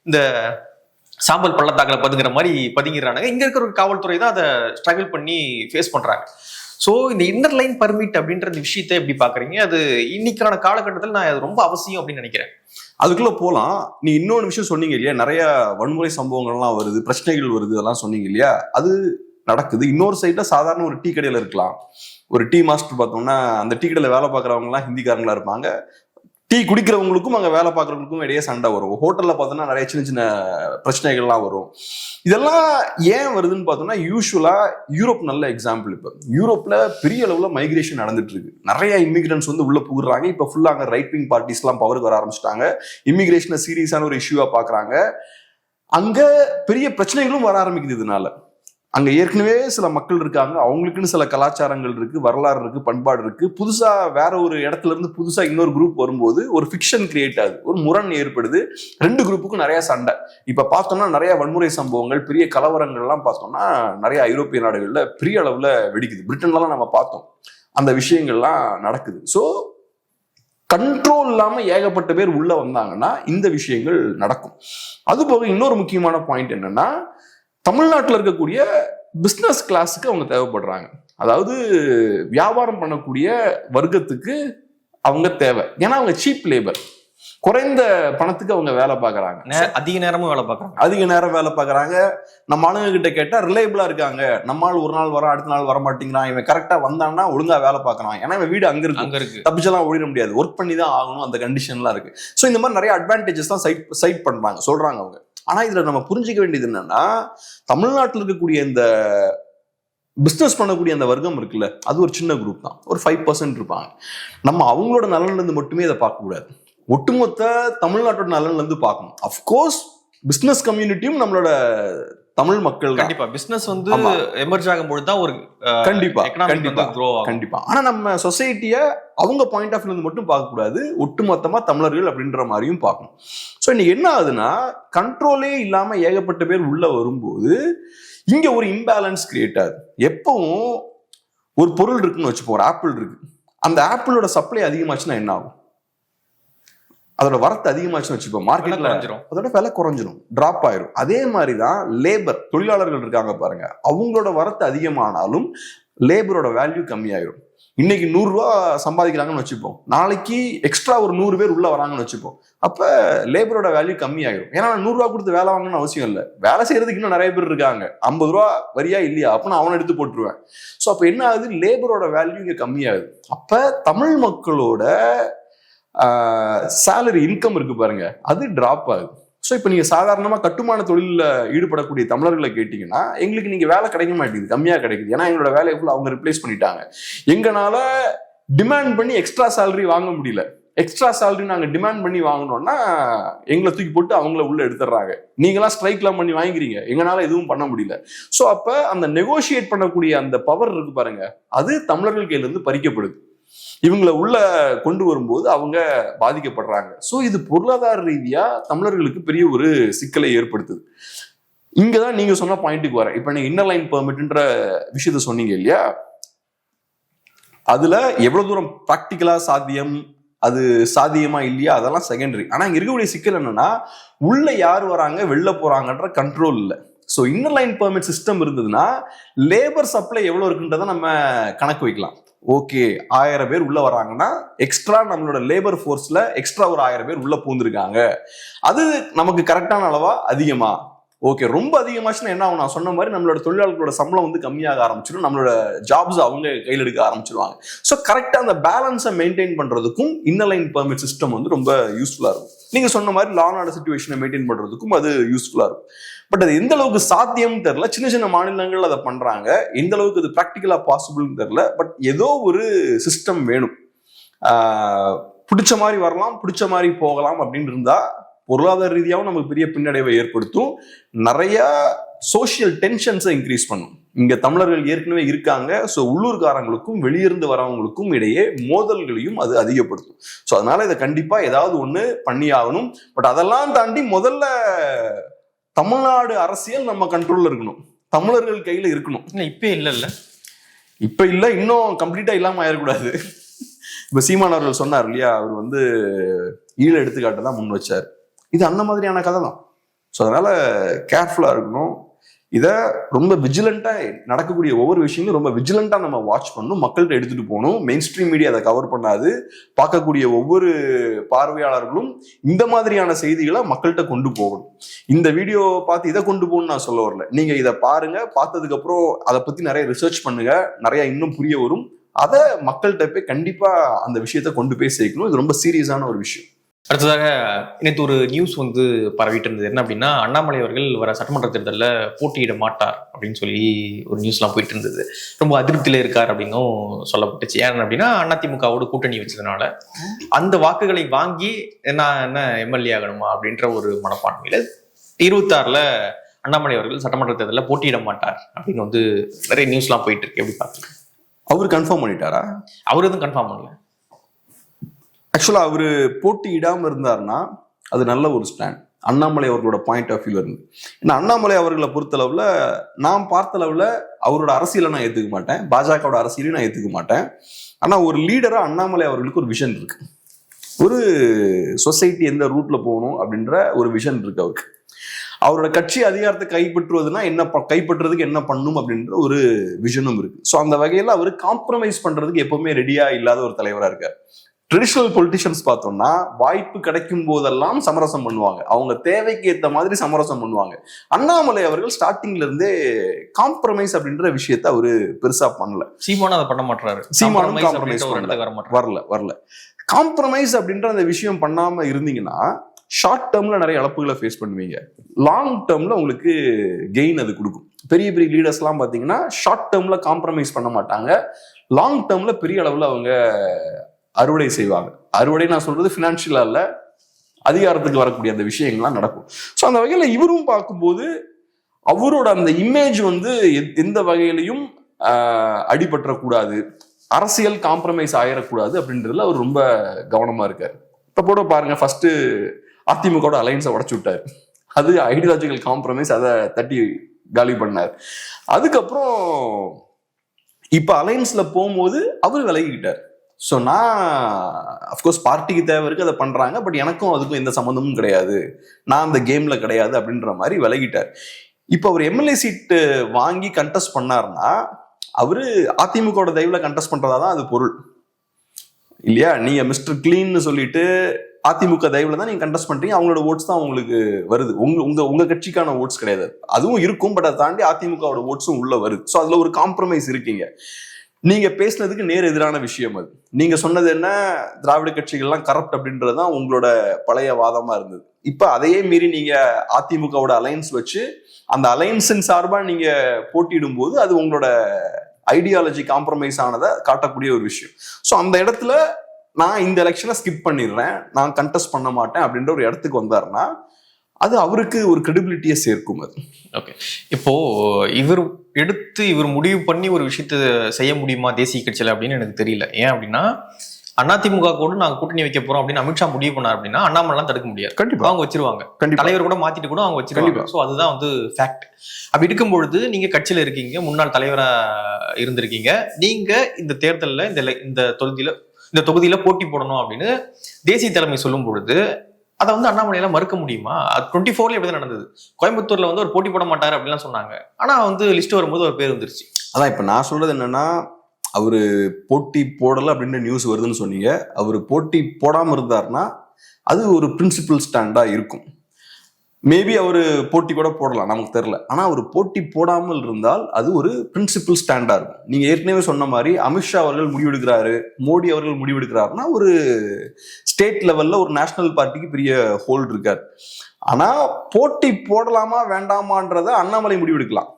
இந்த சாம்பல் பள்ளத்தாக்கில் பதுங்குற மாதிரி பதுங்கிறானுங்க. இங்க இருக்கிற ஒரு காவல்துறை தான் அதை ஸ்ட்ரகிள் பண்ணி ஃபேஸ் பண்றாங்க. ஸோ இந்த இன்னர் லைன் பர்மிட் அப்படின்ற விஷயத்தை எப்படி பாக்குறீங்க? அது இன்னைக்கான காலகட்டத்தில் நான் அது ரொம்ப அவசியம் அப்படின்னு நினைக்கிறேன். அதுக்குள்ள போலாம். நீ இன்னொன்று விஷயம் சொன்னீங்க இல்லையா, நிறைய வன்முறை சம்பவங்கள்லாம் வருது, பிரச்சனைகள் வருது, அதெல்லாம் சொன்னீங்க இல்லையா, அது நடக்குது. இன்னொரு சைட்ல சாதாரண ஒரு டீ கடையில இருக்கலாம். ஒரு டீ மாஸ்டர் பார்த்தோம்னா அந்த டீ கடையில வேலை பார்க்குறவங்க எல்லாம் ஹிந்திக்காரங்களா இருப்பாங்க. டீ குடிக்கிறவங்களுக்கும் அங்கே வேலை பார்க்குறவங்களுக்கும் இடையே சண்டை வரும். ஹோட்டலில் பார்த்தோம்னா நிறைய சின்ன சின்ன பிரச்சனைகள்லாம் வரும். இதெல்லாம் ஏன் வருதுன்னு பார்த்தோம்னா, யூஸ்வலா யூரோப் நல்ல எக்ஸாம்பிள். இப்போ யூரோப்ல பெரிய அளவில் மைக்ரேஷன் நடந்துட்டு இருக்கு. நிறைய இமிகிரன்ஸ் வந்து உள்ள புகுறாங்க. இப்போ ஃபுல்லாக அங்கே ரைட் விங் பார்ட்டிஸ்லாம் பவருக்கு வர ஆரம்பிச்சிட்டாங்க. இமிகிரேஷனை சீரியஸான ஒரு இஷ்யூவா பார்க்குறாங்க. அங்கே பெரிய பிரச்சனைகளும் வர ஆரம்பிக்குது. இதனால அங்க ஏற்கனவே சில மக்கள் இருக்காங்க, அவங்களுக்குன்னு சில கலாச்சாரங்கள் இருக்கு, வரலாறு இருக்கு, பண்பாடு இருக்கு. புதுசா வேற ஒரு இடத்துல இருந்து புதுசா இன்னொரு குரூப் வரும்போது ஒரு ஃபிக்ஷன் கிரியேட் ஆகுது, ஒரு முரண் ஏற்படுது. ரெண்டு குரூப்புக்கும் நிறைய சண்டை. இப்ப பார்த்தோம்னா நிறைய வன்முறை சம்பவங்கள், பெரிய கலவரங்கள் எல்லாம் பார்த்தோம்னா நிறைய ஐரோப்பிய நாடுகள்ல பெரிய அளவுல வெடிக்குது. பிரிட்டன்லாம் நம்ம பார்த்தோம், அந்த விஷயங்கள்லாம் நடக்குது. ஸோ கண்ட்ரோல் இல்லாம ஏகப்பட்ட பேர் உள்ள வந்தாங்கன்னா இந்த விஷயங்கள் நடக்கும். அது போக இன்னொரு முக்கியமான பாயிண்ட் என்னன்னா, தமிழ்நாட்டில் இருக்கக்கூடிய பிஸ்னஸ் கிளாஸுக்கு அவங்க தேவைப்படுறாங்க. அதாவது வியாபாரம் பண்ணக்கூடிய வர்க்கத்துக்கு அவங்க தேவை. ஏன்னா அவங்க சீப் லேபர், குறைந்த பணத்துக்கு அவங்க வேலை பார்க்கறாங்க, அதிக நேரமும் வேலை பார்க்கறாங்க, அதிக நேரம் வேலை பார்க்கறாங்க. நம்ம ஆளுங்க கிட்ட கேட்டா ரிலையபிளா இருக்காங்க. நம்மால் ஒரு நாள் வரான், அடுத்த நாள் வர மாட்டேங்கிறான், இவன் கரெக்டா வந்தான்னா ஒழுங்கா வேலை பார்க்கறான், ஏன்னா இவன் வீடு அங்க இருக்கு, தப்பிச்செல்லாம் ஓடிட முடியாது, ஒர்க் பண்ணி தான் ஆகணும், அந்த கண்டிஷன்லாம் இருக்கு. ஸோ இந்த மாதிரி நிறைய அட்வான்டேஜஸ் தான் சைட் பண்றாங்க, சொல்றாங்க அவங்க. ஆனா இதுல நம்ம புரிஞ்சுக்க வேண்டியது என்னன்னா, தமிழ்நாட்டில் இருக்கக்கூடிய இந்த பிசினஸ் பண்ணக்கூடிய அந்த வர்க்கம் இருக்குல்ல, அது ஒரு சின்ன குரூப் தான், ஒரு 5% இருப்பாங்க. நம்ம அவங்களோட நலன்ல இருந்து மட்டுமே இதை பார்க்க கூடாது, ஒட்டுமொத்த தமிழ்நாட்டோட நலன்ல இருந்து பார்க்கணும். அஃப்கோர்ஸ் பிசினஸ் கம்யூனிட்டியும் நம்மளோட தமிழ் மக்கள் கண்டிப்பா பிசினஸ் வந்து எமர்ஜ் ஆகும்போது தான் ஒரு கண்டிப்பா கண்டிப்பா. ஆனா நம்ம சொசைட்டிய அவங்க பாயிண்ட் ஆஃப் வியூல மட்டும் பார்க்க கூடாது, ஒட்டுமொத்தமா தமிழர்கள் அப்படின்ற மாதிரியும் பார்க்கணும். ஸோ இன்னைக்கு என்ன ஆகுதுன்னா, கண்ட்ரோலே இல்லாம ஏகப்பட்ட பேர் உள்ள வரும்போது இங்க ஒரு இம்பேலன்ஸ் கிரியேட் ஆகுது. எப்பவும் ஒரு பொருள் இருக்குன்னு வச்சுப்போம், ஒரு ஆப்பிள் இருக்கு, அந்த ஆப்பிளோட சப்ளை அதிகமாச்சுன்னா என்ன ஆகும்? அதோட வரத்து அதிகமாச்சுன்னு வச்சுப்போம், மார்க்கெட்ல அதோட விலை குறைஞ்சிரும், டிராப் ஆயிரும். அதே மாதிரிதான் லேபர், தொழிலாளர்கள் இருக்காங்க பாருங்க, அவங்களோட வரத்து அதிகமானாலும் லேபரோட வேல்யூ கம்மியாயிரும். இன்னைக்கு 100 ரூபா சம்பாதிக்கிறாங்கன்னு வச்சுப்போம், நாளைக்கு எக்ஸ்ட்ரா ஒரு 100 பேர் உள்ள வராங்கன்னு வச்சுப்போம், அப்ப லேபரோட வேல்யூ கம்மியாயிரும். ஏன்னா 100 ரூபா கொடுத்து வேலை வாங்கணும்னு அவசியம் இல்லை, வேலை செய்யறதுக்கு இன்னும் நிறைய பேர் இருக்காங்க, 50 ரூபா வரியா இல்லையா, அப்ப நான் அவனை எடுத்து போட்டுருவேன். ஸோ அப்ப என்ன ஆகுது, லேபரோட வேல்யூ இங்க கம்மியாகுது. அப்ப தமிழ் மக்களோட சேலரி இன்கம் இருக்கு பாருங்க, அது டிராப் ஆகுது. ஸோ இப்போ நீங்க சாதாரணமா கட்டுமான தொழிலில் ஈடுபடக்கூடிய தமிழர்களை கேட்டீங்கன்னா, எங்களுக்கு நீங்க வேலை கிடைக்க மாட்டேங்குது, கம்மியா கிடைக்குது, ஏன்னா எங்களோட வேலையை ஃபுல்லாக அவங்க ரிப்ளேஸ் பண்ணிட்டாங்க. எங்களால டிமாண்ட் பண்ணி எக்ஸ்ட்ரா சேலரி வாங்க முடியல. எக்ஸ்ட்ரா சேலரி நாங்க டிமாண்ட் பண்ணி வாங்கணும்னா எங்களை தூக்கி போட்டு அவங்கள உள்ள எடுத்துடுறாங்க. நீங்களாம் ஸ்ட்ரைக்லாம் பண்ணி வாங்கிக்கிறீங்க, எங்களால எதுவும் பண்ண முடியல. ஸோ அப்ப அந்த நெகோசியேட் பண்ணக்கூடிய அந்த பவர் இருக்கு பாருங்க, அது தமிழர்கள் கையில இருந்து பறிக்கப்படுது. இவங்களை உள்ள கொண்டு வரும்போது அவங்க பாதிக்கப்படுறாங்க. ஸோ இது பொருளாதார ரீதியா தமிழர்களுக்கு பெரிய ஒரு சிக்கலை ஏற்படுத்துது. இங்கதான் நீங்க சொன்ன பாயிண்ட்டுக்கு வர, இப்ப நீங்க இன்னர் லைன் பெர்மிட்ன்ற விஷயத்த சொன்னீங்க இல்லையா, அதுல எவ்வளவு தூரம் பிராக்டிக்கலா சாத்தியம், அது சாத்தியமா இல்லையா, அதெல்லாம் செகண்டரி. ஆனா இங்க இருக்கக்கூடிய சிக்கல் என்னன்னா, உள்ள யார் வராங்க வெளில போறாங்கன்ற கண்ட்ரோல் இல்லை. So inner line permit system இருந்ததுன்னா லேபர் சப்ளை எவ்வளவு இருக்குன்றதை நம்ம கணக்கு வைக்கலாம். ஓகே, 1000 பேர் உள்ள வராங்கன்னா எக்ஸ்ட்ரா நம்மளோட லேபர் ஃபோர்ஸ்ல எக்ஸ்ட்ரா ஒரு 1000 பேர் உள்ள பூந்துருக்காங்க, அது நமக்கு கரெக்டான அளவா அதிகமா, ஓகே ரொம்ப அதிகமாச்சுன்னா என்ன ஆகும், நான் சொன்ன மாதிரி நம்மளோட தொழிலாளர்களோட சம்பளம் வந்து கம்மியாக ஆரம்பிச்சிடும், நம்மளோட ஜாப்ஸ் அவங்க கையில் எடுக்க ஆரம்பிச்சிருவாங்க. ஸோ கரெக்டாக அந்த பேலன்ஸை மெயின்டைன் பண்றதுக்கும் இன்னலைன் பெர்மிட் சிஸ்டம் வந்து ரொம்ப யூஸ்ஃபுல்லா இருக்கும். நீங்க சொன்ன மாதிரி லா அண்ட் ஆர்டர் சிச்சுவேஷனை மெயின்டைன் பண்றதுக்கும் அது யூஸ்ஃபுல்லா இருக்கும். பட் அது எந்த அளவுக்கு சாத்தியம்னு தெரியல. சின்ன சின்ன மாநிலங்கள் அதை பண்றாங்க, எந்த அளவுக்கு அது ப்ராக்டிக்கலா பாசிபிள்னு தெரியல. பட் ஏதோ ஒரு சிஸ்டம் வேணும். பிடிச்ச மாதிரி வரலாம், பிடிச்ச மாதிரி போகலாம் அப்படின்னு இருந்தா பொருளாதார ரீதியாகவும் நமக்கு பெரிய பின்னடைவை ஏற்படுத்தும், நிறைய சோசியல் டென்ஷன்ஸை இன்க்ரீஸ் பண்ணும். இங்க தமிழர்கள் ஏற்கனவே இருக்காங்க, ஸோ உள்ளூர்காரங்களுக்கும் வெளியிருந்து வரவங்களுக்கும் இடையே மோதல்களையும் அது அதிகப்படுத்தும். ஸோ அதனால இதை கண்டிப்பா ஏதாவது ஒண்ணு பண்ணியாகணும். பட் அதெல்லாம் தாண்டி முதல்ல தமிழ்நாடு அரசியல் நம்ம கண்ட்ரோல்ல இருக்கணும், தமிழர்கள் கையில இருக்கணும். இப்ப இல்ல இப்ப இல்ல, இன்னும் கம்ப்ளீட்டா இல்லாம ஆயிடக்கூடாது. இப்ப சீமான் அவர்கள் சொன்னார் இல்லையா, அவர் வந்து ஈழ எடுத்துக்காட்டு தான் முன் வச்சார். இது அந்த மாதிரியான கதை தான். ஸோ அதனால கேர்ஃபுல்லா இருக்கணும். இதை ரொம்ப விஜிலண்டா நடக்கக்கூடிய ஒவ்வொரு விஷயங்களும் ரொம்ப விஜிலண்டா நம்ம வாட்ச் பண்ணணும், மக்கள்கிட்ட எடுத்துட்டு போகணும். மெயின் ஸ்ட்ரீம் மீடியா அதை கவர் பண்ணாது. பார்க்கக்கூடிய ஒவ்வொரு பார்வையாளர்களும் இந்த மாதிரியான செய்திகளை மக்கள்கிட்ட கொண்டு போகணும். இந்த வீடியோ பார்த்து இதை கொண்டு போகணும்னு நான் சொல்ல வரல. நீங்க இதை பாருங்க, பார்த்ததுக்கு அப்புறம் அதை பத்தி நிறைய ரிசர்ச் பண்ணுங்க, நிறைய இன்னும் புரிய வரும். அதை மக்கள்கிட்ட போய் கண்டிப்பா அந்த விஷயத்த கொண்டு போய் சேர்க்கணும். இது ரொம்ப சீரியஸான ஒரு விஷயம். அடுத்ததாக நேற்று ஒரு நியூஸ் வந்து பரவிட்டு இருந்தது. என்ன அப்படின்னா, அண்ணாமலை அவர்கள் வர சட்டமன்ற தேர்தலில் போட்டியிட மாட்டார் அப்படின்னு சொல்லி ஒரு நியூஸ்லாம் போயிட்டு இருந்தது. ரொம்ப அதிருப்தியில இருக்கார் அப்படின்னும் சொல்லப்பட்டுச்சு. ஏன் அப்படின்னா, அதிமுகவோடு கூட்டணி வச்சதுனால அந்த வாக்குகளை வாங்கி என்ன எம்எல்ஏ ஆகணுமா அப்படின்ற ஒரு மனப்பான்மையில 26ல் அண்ணாமலை அவர்கள் சட்டமன்ற தேர்தலில் போட்டியிட மாட்டார் அப்படின்னு வந்து நிறைய நியூஸ்லாம் போயிட்டு இருக்கு. எப்படி பார்த்துருக்கேன்? அவர் கன்ஃபார்ம் பண்ணிட்டாரா? அவர் எதுவும் கன்ஃபார்ம் பண்ணல. ஆக்சுவலா அவரு போட்டியிடாம இருந்தாருன்னா அது நல்ல ஒரு ஸ்டாண்ட் அண்ணாமலை அவர்களோட பாயிண்ட் ஆஃப் வியூல இருந்து. ஏன்னா அண்ணாமலை அவர்களை பொறுத்தளவுல, நான் பார்த்தளவுல அவரோட அரசியலை நான் ஏத்துக்க மாட்டேன், பாஜகவோட அரசியலையும் நான் ஏத்துக்க மாட்டேன். ஆனா ஒரு லீடரா அண்ணாமலை அவர்களுக்கு ஒரு விஷன் இருக்கு, ஒரு சொசைட்டி எந்த ரூட்ல போகணும் அப்படின்ற ஒரு விஷன் இருக்கு அவருக்கு. அவரோட கட்சி அதிகாரத்தை கைப்பற்றுவதுன்னா கைப்பற்றுறதுக்கு என்ன பண்ணும் அப்படின்ற ஒரு விஷனும் இருக்கு. ஸோ அந்த வகையில அவர் காம்ப்ரமைஸ் பண்றதுக்கு எப்பவுமே ரெடியா இல்லாத ஒரு தலைவரா இருக்கார். ட்ரெடிஷனல் பொலிட்டிஷியன்ஸ் பார்த்தோம்னா வாய்ப்பு கிடைக்கும் போதெல்லாம் சமரசம் பண்ணுவாங்க, அவங்க தேவைக்கு ஏற்ற மாதிரி சமரசம் பண்ணுவாங்க. அண்ணாமலை அவர்கள் ஸ்டார்டிங்ல இருந்தே காம்ப்ரமைஸ் அப்படின்ற விஷயத்த அவரு பெருசா பண்ணல. சீமானும் அதை பண்ண மாட்டாரு. சீமானும் காம்ப்ரமைஸ் வரல. காம்ப்ரமைஸ் அப்படின்ற அந்த விஷயம் பண்ணாம இருந்தீங்கன்னா ஷார்ட் டேர்ம்ல நிறைய இழப்புகளை ஃபேஸ் பண்ணுவீங்க, லாங் டேர்ம்ல உங்களுக்கு கெயின் அது கொடுக்கும். பெரிய பெரிய லீடர்ஸ் எல்லாம் பாத்தீங்கன்னா ஷார்ட் டேர்ம்ல காம்ப்ரமைஸ் பண்ண மாட்டாங்க, லாங் டேர்ம்ல பெரிய அளவுல அவங்க அறுவடை செய்வாங்க. அறுவடை நான் சொல்றது பினான்சியலா இல்ல, அதிகாரத்துக்கு வரக்கூடிய அந்த விஷயங்கள்லாம் நடக்கும். ஸோ அந்த வகையில இவரும் பார்க்கும்போது அவரோட அந்த இமேஜ் வந்து எந்த வகையிலையும் அடிபற்றக்கூடாது, அரசியல் காம்ப்ரமைஸ் ஆயிடக்கூடாது அப்படின்றதுல அவர் ரொம்ப கவனமா இருக்காரு. இப்ப கூட பாருங்க, ஃபர்ஸ்ட் அதிமுகவோட அலைன்ஸை உடச்சு விட்டாரு, அது ஐடியாலஜிக்கல் காம்ப்ரமைஸ், அதை தட்டி காலி பண்ணார். அதுக்கப்புறம் இப்ப அலைன்ஸ்ல போகும்போது அவர் விலகிக்கிட்டார். ஸோ நான் அஃப்கோர்ஸ் பார்ட்டிக்கு தேவை இருக்கு, அதை பண்றாங்க, பட் எனக்கும் அதுக்கும் எந்த சம்மந்தமும் கிடையாது, நான் அந்த கேம்ல கிடையாது அப்படின்ற மாதிரி விலகிட்டார். இப்போ அவர் எம்எல்ஏ சீட்டு வாங்கி கண்டெஸ்ட் பண்ணாருன்னா அவரு அதிமுகவோட தயவுல கண்டெஸ்ட் பண்றதா தான் அது பொருள் இல்லையா? நீங்க மிஸ்டர் கிளீன்னு சொல்லிட்டு அதிமுக தயவுல தான் நீங்க கண்டெஸ்ட் பண்றீங்க, அவங்களோட ஓட்ஸ் தான் உங்களுக்கு வருது, உங்க கட்சிக்கான ஓட்ஸ் கிடையாது. அதுவும் இருக்கும், பட் அதை தாண்டி அதிமுகவோட ஓட்ஸும் உள்ள வருது. ஸோ அதுல ஒரு காம்ப்ரமைஸ் இருக்கீங்க. நீங்க பேசினதுக்கு நேர் எதிரான விஷயம் அது. நீங்க சொன்னது என்ன, திராவிட கட்சிகள்லாம் கரப்ட் அப்படின்றதுதான் உங்களோட பழைய வாதமா இருந்தது. இப்ப அதையே மீறி நீங்க அதிமுகவோட அலைன்ஸ் வச்சு அந்த அலைன்ஸின் சார்பா நீங்க போட்டியிடும் போது அது உங்களோட ஐடியாலஜி காம்ப்ரமைஸ் ஆனதை காட்டக்கூடிய ஒரு விஷயம். ஸோ அந்த இடத்துல நான் இந்த எலெக்ஷனை ஸ்கிப் பண்ணிடுறேன், நான் கண்டெஸ்ட் பண்ண மாட்டேன் அப்படின்ற ஒரு இடத்துக்கு வந்தாருன்னா அது அவருக்கு ஒரு கிரெடிபிலிட்டியை சேர்க்கும். அது ஓகே. இப்போ இவர் முடிவு பண்ணி ஒரு விஷயத்த செய்ய முடியுமா தேசிய கட்சியில அப்படின்னு எனக்கு தெரியல. ஏன் அப்படின்னா, அதிமுக கூட நாங்க கூட்டணி வைக்க போறோம் அப்படின்னு அமித்ஷா முடிவு பண்ணார் அப்படின்னா அண்ணாமலை தடுக்க முடியாது. கண்டிப்பா அவங்க வச்சிருவாங்க, தலைவர் கூட மாத்திட்டு கூட அவங்க வச்சிருவாங்க. ஸோ அதுதான் வந்து ஃபேக்ட். அப்படி இருக்கும் பொழுது நீங்க கட்சியில இருக்கீங்க, முன்னாள் தலைவரா இருந்திருக்கீங்க, நீங்க இந்த தேர்தலில் இந்த தொகுதியில போட்டி போடணும் அப்படின்னு தேசிய தலைமை சொல்லும் பொழுது அதை வந்து அண்ணாமலையால மறுக்க முடியுமா? 24ல எப்படிதான் நடந்தது. கோயம்புத்தூர்ல வந்து ஒரு போட்டி போட மாட்டாரு அப்படின்லாம் சொன்னாங்க, ஆனா வந்து லிஸ்ட் வரும்போது ஒரு பேர் வந்துருச்சு. அதான் இப்ப நான் சொல்றது என்னன்னா, அவரு போட்டி போடல அப்படின்ற நியூஸ் வருதுன்னு சொன்னீங்க, அவரு போட்டி போடாம இருந்தாருன்னா அது ஒரு பிரின்சிபல் ஸ்டாண்டா இருக்கும். மேபி அவரு போட்டி கூட போடலாம், நமக்கு தெரியல. ஆனா அவர் போட்டி போடாமல் இருந்தால் அது ஒரு பிரின்சிபல் ஸ்டாண்டா இருக்கும். நீங்க ஏற்கனவே சொன்ன மாதிரி அமித்ஷா அவர்கள் முடிவெடுக்கிறாரு, மோடி அவர்கள் முடிவெடுக்கிறாருன்னா ஒரு ஸ்டேட் லெவல்ல ஒரு நேஷனல் பார்ட்டிக்கு பெரிய ஹோல்ட் இருக்காரு. ஆனா போட்டி போடலாமா வேண்டாமான்றத அண்ணாமலை முடிவெடுக்கலாம்,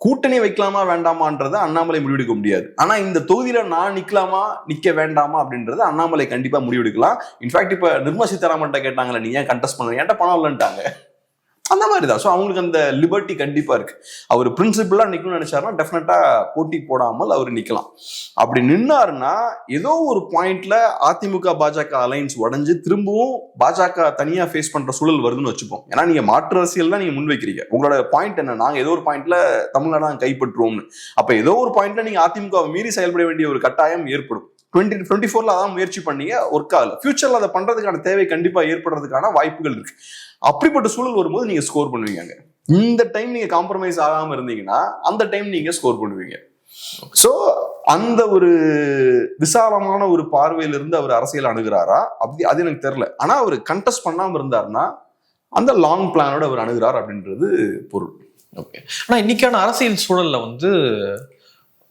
கூட்டணி வைக்கலாமா வேண்டாமான்றத அண்ணாமலை முடிவெடுக்க முடியாது. ஆனா இந்த தொகுதியில நான் நிக்கலாமா நிக்க வேண்டாமா அப்படின்றத அண்ணாமலை கண்டிப்பா முடிவெடுக்கலாம். இன்ஃபேக்ட் இப்ப நிர்மலா சீதாராமன் கேட்டாங்களே, நீ ஏன் கண்டெஸ்ட் பண்ண, என்கிட்ட பணம் இல்லைன்ட்டாங்க. அந்த மாதிரி தான். ஸோ அவங்களுக்கு அந்த லிபர்ட்டி கண்டிப்பா இருக்கு. அவர் பிரின்சிபிளா நிக்கணும்னு நினைச்சாருன்னா டெஃபினட்டா போட்டி போடாமல் அவர் நிக்கலாம். அப்படி நின்னாருன்னா ஏதோ ஒரு பாயிண்ட்ல அதிமுக பாஜக அலைன்ஸ் உடஞ்சு திரும்பவும் பாஜக தனியா ஃபேஸ் பண்ற சூழல் வருதுன்னு வச்சுப்போம். ஏன்னா நீங்க மாற்று அரசியல் தான் நீங்க முன்வைக்கிறீங்க. உங்களோட பாயிண்ட் என்ன, நாங்க ஏதோ ஒரு பாயிண்ட்ல தமிழ்நாடு தான் கைப்பற்றுவோம்னு. அப்ப ஏதோ ஒரு பாயிண்ட்ல நீங்க அதிமுக மீறி செயல்பட வேண்டிய ஒரு கட்டாயம் ஏற்படும். 2024 அதான் முயற்சி பண்ணீங்க, ஒர்க் ஆகல. ஃபியூச்சர்ல அதை பண்றதுக்கான தேவை கண்டிப்பா ஏற்படுறதுக்கான வாய்ப்புகள் இருக்கு. அப்படிப்பட்ட சூழல் வரும்போது நீங்க ஸ்கோர் பண்ணுவீங்க. இந்த டைம் நீங்க காம்ப்ரமைஸ் ஆகாம இருந்தீங்கன்னா அந்த டைம் நீங்க ஸ்கோர் பண்ணுவீங்க. சோ அந்த ஒரு விசாலமான ஒரு பார்வையில இருந்து அவர் அரசியல் அணுகிறாரா அப்படி அது எனக்கு தெரியல. ஆனா அவர் கண்டெஸ்ட் பண்ணாம இருந்தாருன்னா அந்த லாங் பிளானோட அவர் அணுகிறார் அப்படின்றது பொருள். ஓகே. ஆனா இன்னைக்கான அரசியல் சூழல்ல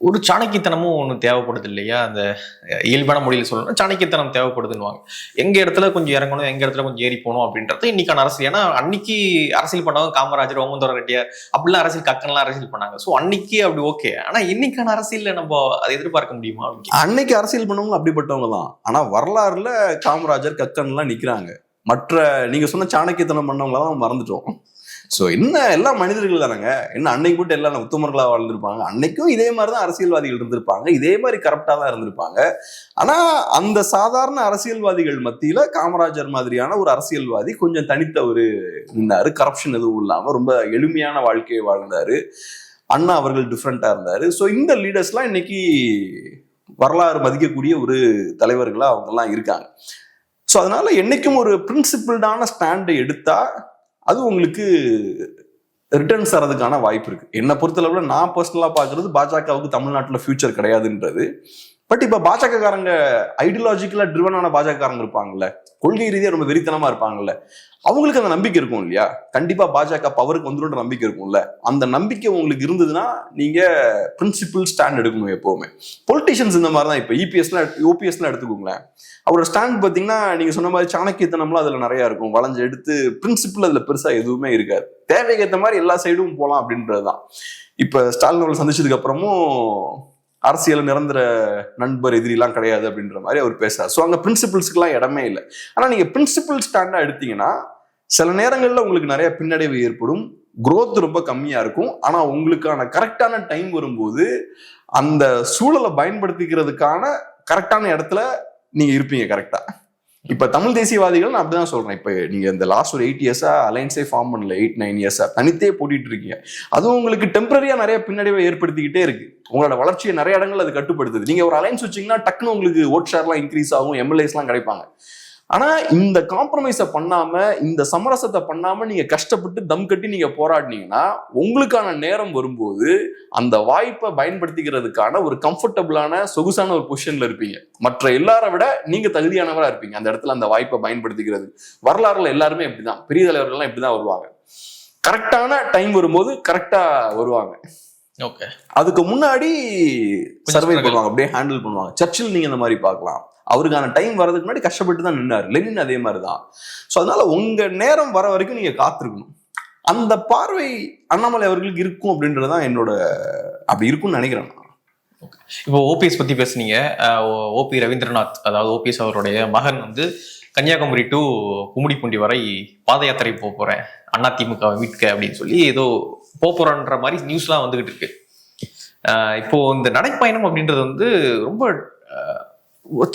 ஒரு சாணக்கியத்தனமும் ஒன்று தேவைப்படுது இல்லையா? அந்த இயல்பான மொழியில் சொல்லணும், சாணக்கியத்தனம் தேவைப்படுதுன்னுவாங்க. எங்க இடத்துல கொஞ்சம் இறங்கணும், எங்க இடத்துல கொஞ்சம் ஏறி போகணும் அப்படின்றது இன்னைக்கான அரசியல். ஏன்னா அன்னைக்கு அரசியல் பண்ணவங்க காமராஜர், ஓமந்தோர ரெட்டியார் அப்படிலாம் அரசியல் கக்கன்லாம் அரசியல் பண்ணாங்க. ஸோ அன்னைக்கு அப்படி ஓகே. ஆனா இன்னைக்கான அரசியல்ல நம்ம அதை எதிர்பார்க்க முடியுமா? அன்னைக்கு அரசியல் பண்ணவங்க அப்படிப்பட்டவங்க தான். ஆனா வரலாறுல காமராஜர் கக்கன்லாம் நிக்கிறாங்க. மற்ற நீங்க சொன்ன சாணக்கியத்தனம் பண்ணவங்களாம் மறந்துட்டோம். ஸோ என்ன எல்லாம் மனிதர்கள் தானங்க. என்ன அன்னைக்கு போட்டு எல்லாம் உத்தமர்களா வாழ்ந்திருப்பாங்க. அன்னைக்கும் இதே மாதிரிதான் அரசியல்வாதிகள் இருந்திருப்பாங்க, இதே மாதிரி கரப்டா தான் இருந்திருப்பாங்க. ஆனா அந்த சாதாரண அரசியல்வாதிகள் மத்தியில காமராஜர் மாதிரியான ஒரு அரசியல்வாதி கொஞ்சம் தனித்த ஒரு நின்னாரு. கரப்ஷன் எதுவும் இல்லாம ரொம்ப எளிமையான வாழ்க்கையை வாழ்ந்தாரு. அண்ணா அவர்கள் டிஃப்ரெண்டா இருந்தாரு. ஸோ இந்த லீடர்ஸ்லாம் இன்னைக்கு வரலாறு மதிக்கக்கூடிய ஒரு தலைவர்களா அவங்க எல்லாம் இருக்காங்க. ஸோ அதனால என்னைக்கும் ஒரு பிரின்சிபிள்டான ஸ்டாண்டை எடுத்தா அது உங்களுக்கு ரிட்டர்ன்ஸ் தரதுக்கான வாய்ப்பு இருக்கு. என்னை பொறுத்தளவுல நான் பர்சனலா பாக்குறது பாஜகவுக்கு தமிழ்நாட்டில் ஃபியூச்சர் கிடையாதுன்றது. பட் இப்ப பாஜக காரங்க ஐடியாலஜிக்கலா ட்ரிவனான பாஜக காரங்க இருப்பாங்கல்ல, கொள்கை ரீதியா ரொம்ப வெறித்தனமா இருப்பாங்கல்ல, அவங்களுக்கு அந்த நம்பிக்கை இருக்கும் இல்லையா? கண்டிப்பா பாஜக பவருக்கு வந்துடும் நம்பிக்கை இருக்கும்ல. அந்த நம்பிக்கை உங்களுக்கு இருந்ததுன்னா நீங்க பிரின்சிபிள் ஸ்டாண்ட் எடுக்கணும் எப்பவுமே. பொலிட்டிஷியன்ஸ் இந்த மாதிரி தான். இப்ப ஓபிஎஸ்லாம் எடுத்துக்கோங்களேன், அவரோட ஸ்டாண்ட் பாத்தீங்கன்னா நீங்க சொன்ன மாதிரி சாணக்கியத்தனம்லாம் அதுல நிறைய இருக்கும். வளைஞ்சு எடுத்து பிரின்சிபிள் அதுல பெருசா எதுவுமே இருக்காது. தேவைக்கு ஏற்ற மாதிரி எல்லா சைடும் போகலாம் அப்படின்றதுதான். இப்ப ஸ்டாலின் அவர்கள் சந்திச்சதுக்கு அப்புறமும் அரசியல் நிரந்தர நண்பர் எதிரிலாம் கிடையாது அப்படின்ற மாதிரி அவர் பேசுறாரு. ஸோ அங்க பிரின்சிபிள்ஸ்க்குலாம் இடமே இல்லை. ஆனா நீங்க பிரின்சிபிள் ஸ்டாண்டா எடுத்தீங்கன்னா சில நேரங்கள்ல உங்களுக்கு நிறைய பின்னடைவு ஏற்படும், குரோத் ரொம்ப கம்மியா இருக்கும். ஆனா உங்களுக்கான கரெக்டான டைம் வரும்போது அந்த சூழலை பயன்படுத்திக்கிறதுக்கான கரெக்டான இடத்துல நீங்க இருப்பீங்க கரெக்டா. இப்ப தமிழ் தேசியவாதிகள் நான் அப்படிதான் சொல்றேன். இப்ப நீங்க இந்த லாஸ்ட் ஒரு 8 இயர்ஸா அலைன்ஸே ஃபார்ம் பண்ணல, 8-9 இயர்ஸா தனித்தே போட்டிட்டு இருக்கீங்க. அதுவும் உங்களுக்கு டெம்பரரியா நிறைய பின்னடைவை ஏற்படுத்திக்கிட்டே இருக்கு. உங்களோட வளர்ச்சியை நிறைய இடங்கள் அது கட்டுப்படுத்துது. நீங்க ஒரு அலைன்ஸ் வச்சீங்கன்னா டக்குன்னு உங்களுக்கு ஓட் ஷேர்லாம் இன்க்ரீஸ் ஆகும், எம்எல்ஏஸ் எல்லாம் கிடைப்பாங்க. ஆனா இந்த காம்ப்ரமைஸை பண்ணாம, இந்த சமரசத்தை பண்ணாம நீங்க கஷ்டப்பட்டு தம் கட்டி நீங்க போராடினீங்கன்னா உங்களுக்கான நேரம் வரும்போது அந்த வாய்ப்பை பயன்படுத்திக்கிறதுக்கான ஒரு கம்ஃபர்டபுளான சொகுசான ஒரு பொசிஷன்ல இருப்பீங்க. மற்ற எல்லாரை விட நீங்க தகுதியானவரா இருப்பீங்க அந்த இடத்துல அந்த வாய்ப்பை பயன்படுத்திக்கிறது. வரலாறுல எல்லாருமே இப்படிதான், பெரிய தலைவர்கள்லாம் இப்படிதான் வருவாங்க. கரெக்டான டைம் வரும்போது கரெக்டா வருவாங்க. ஓகே, அதுக்கு முன்னாடி சர்வே பண்ணுவாங்க, அப்படியே ஹேண்டில் பண்ணுவாங்க. சர்ச்சில் நீங்க இந்த மாதிரி பார்க்கலாம், அவருக்கான டைம் வர்றதுக்கு முன்னாடி கஷ்டப்பட்டு தான் நின்னாரு. லெனின் அதே மாதிரிதான். ஸோ அதனால உங்க நேரம் வர வரைக்கும் நீங்க காத்திருக்கணும். அந்த பார்வை அண்ணாமலை அவர்களுக்கு இருக்கும் அப்படின்றதான் என்னோட, அப்படி இருக்கும்னு நினைக்கிறேன். இப்போ ஓபிஎஸ் பத்தி பேசுனீங்க. ஓபி ரவீந்திரநாத், அதாவது ஓபிஎஸ் அவருடைய மகன் கன்னியாகுமரி டு கும்மிடிப்பூண்டி வரை பாத யாத்திரை போறேன், அதிமுக மீட்க அப்படின்னு சொல்லி ஏதோ போறன்ற மாதிரி நியூஸ்லாம் வந்துகிட்டு இருக்கு. இப்போ இந்த நடைப்பயணம் அப்படின்றது ரொம்ப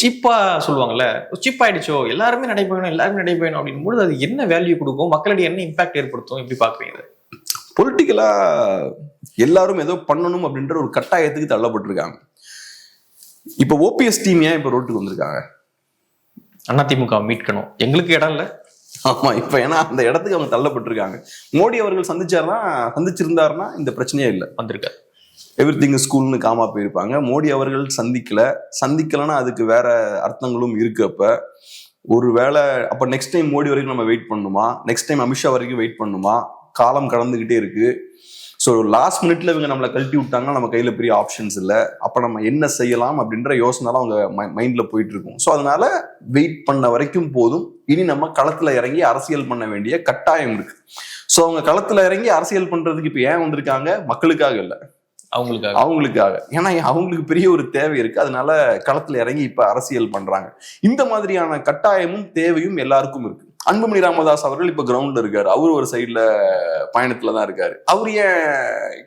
சீப்பா சொல்லுவாங்கல்ல, சீப் ஆயிடுச்சோ, எல்லாருமே நடைபயணம் அப்படின்போது அது என்ன வேல்யூ கொடுக்கும், மக்களிடையே என்ன இம்பாக்ட் ஏற்படுத்தும், எப்படி பாக்குறீங்க? பொலிட்டிக்கலா எல்லாரும் ஏதோ பண்ணணும் அப்படின்ற ஒரு கட்டாயத்துக்கு தள்ளப்பட்டிருக்காங்க. இப்ப ஓபிஎஸ் டீம் ஏன் இப்ப ரோட்டுக்கு வந்திருக்காங்க? அதிமுக மீட்கணும், எங்களுக்கு இடம் இல்ல. ஆமா, இப்ப ஏன்னா அந்த இடத்துக்கு அவங்க தள்ளப்பட்டிருக்காங்க. மோடி அவர்கள் சந்திச்சிருந்தாருன்னா இந்த பிரச்சனையே இல்லை, வந்திருக்காரு. எவ்ரிதிங் ஸ்கூல்னு காமா போயிருப்பாங்க. மோடி அவர்கள் சந்திக்கலன்னா அதுக்கு வேற அர்த்தங்களும் இருக்கு. அப்ப ஒருவேளை அப்ப நெக்ஸ்ட் டைம் மோடி வரைக்கும் நம்ம வெயிட் பண்ணணுமா, நெக்ஸ்ட் டைம் அமித்ஷா வரைக்கும் வெயிட் பண்ணணுமா? காலம் கடந்துகிட்டே இருக்கு. ஸோ லாஸ்ட் மினிட்ல இவங்க நம்மளை கழட்டி விட்டாங்கன்னா நம்ம கையில பெரிய ஆப்ஷன்ஸ் இல்லை. அப்ப நம்ம என்ன செய்யலாம் அப்படின்ற யோசனை தான் அவங்க மைண்ட்ல போயிட்டு இருக்கும். ஸோ அதனால வெயிட் பண்ண வரைக்கும் போதும். இனி நம்ம களத்துல இறங்கி அரசியல் பண்ண வேண்டிய கட்டாயம் இருக்கு. ஸோ அவங்க களத்துல இறங்கி அரசியல் பண்றதுக்கு இப்ப ஏன் வந்திருக்காங்க? மக்களுக்காக இல்லை, அவங்களுக்காக. ஏன்னா அவங்களுக்கு பெரிய ஒரு தேவை இருக்கு. அதனால களத்துல இறங்கி இப்ப அரசியல் பண்றாங்க. இந்த மாதிரியான கட்டாயமும் தேவையும் எல்லாருக்கும் இருக்கு. அன்புமணி ராமதாஸ் அவர்கள் இப்ப கிரவுண்ட்ல இருக்காரு. அவரு ஒரு சைட்ல பயணத்துலதான் இருக்காரு. அவர் ஏன்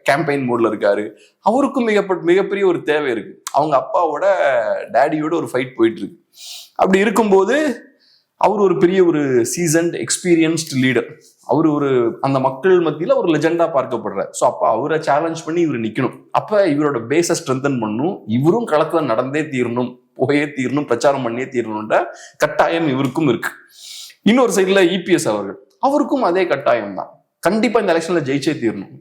கேம்பெயின் மோட்ல இருக்காரு? அவருக்கும் மிகப்பெரிய ஒரு தேவை இருக்கு. அவங்க அப்பாவோட டேடியோட ஒரு ஃபைட் போயிட்டு இருக்கு. அப்படி இருக்கும்போது அவர் ஒரு பெரிய ஒரு சீசன்ட் எக்ஸ்பீரியன்ஸ்ட் லீடர். அவர் ஒரு அந்த மக்கள் மத்தியில ஒரு லெஜெண்டா பார்க்கப்படுறார். ஸோ அப்ப அவரை சேலஞ்ச் பண்ணி இவர் நிக்கணும். அப்ப இவரோட பேஸை ஸ்ட்ரென்தன் பண்ணும். இவரும் களத்துல நடந்தே தீரணும், போயே தீரணும், பிரச்சாரம் பண்ணியே தீரணும்ன்ற கட்டாயம் இவருக்கும் இருக்கு. இன்னொரு சைட்ல இபிஎஸ் அவர்கள், அவருக்கும் அதே கட்டாயம் தான். கண்டிப்பா இந்த எலெக்ஷன்ல ஜெயிச்சே தீரணும்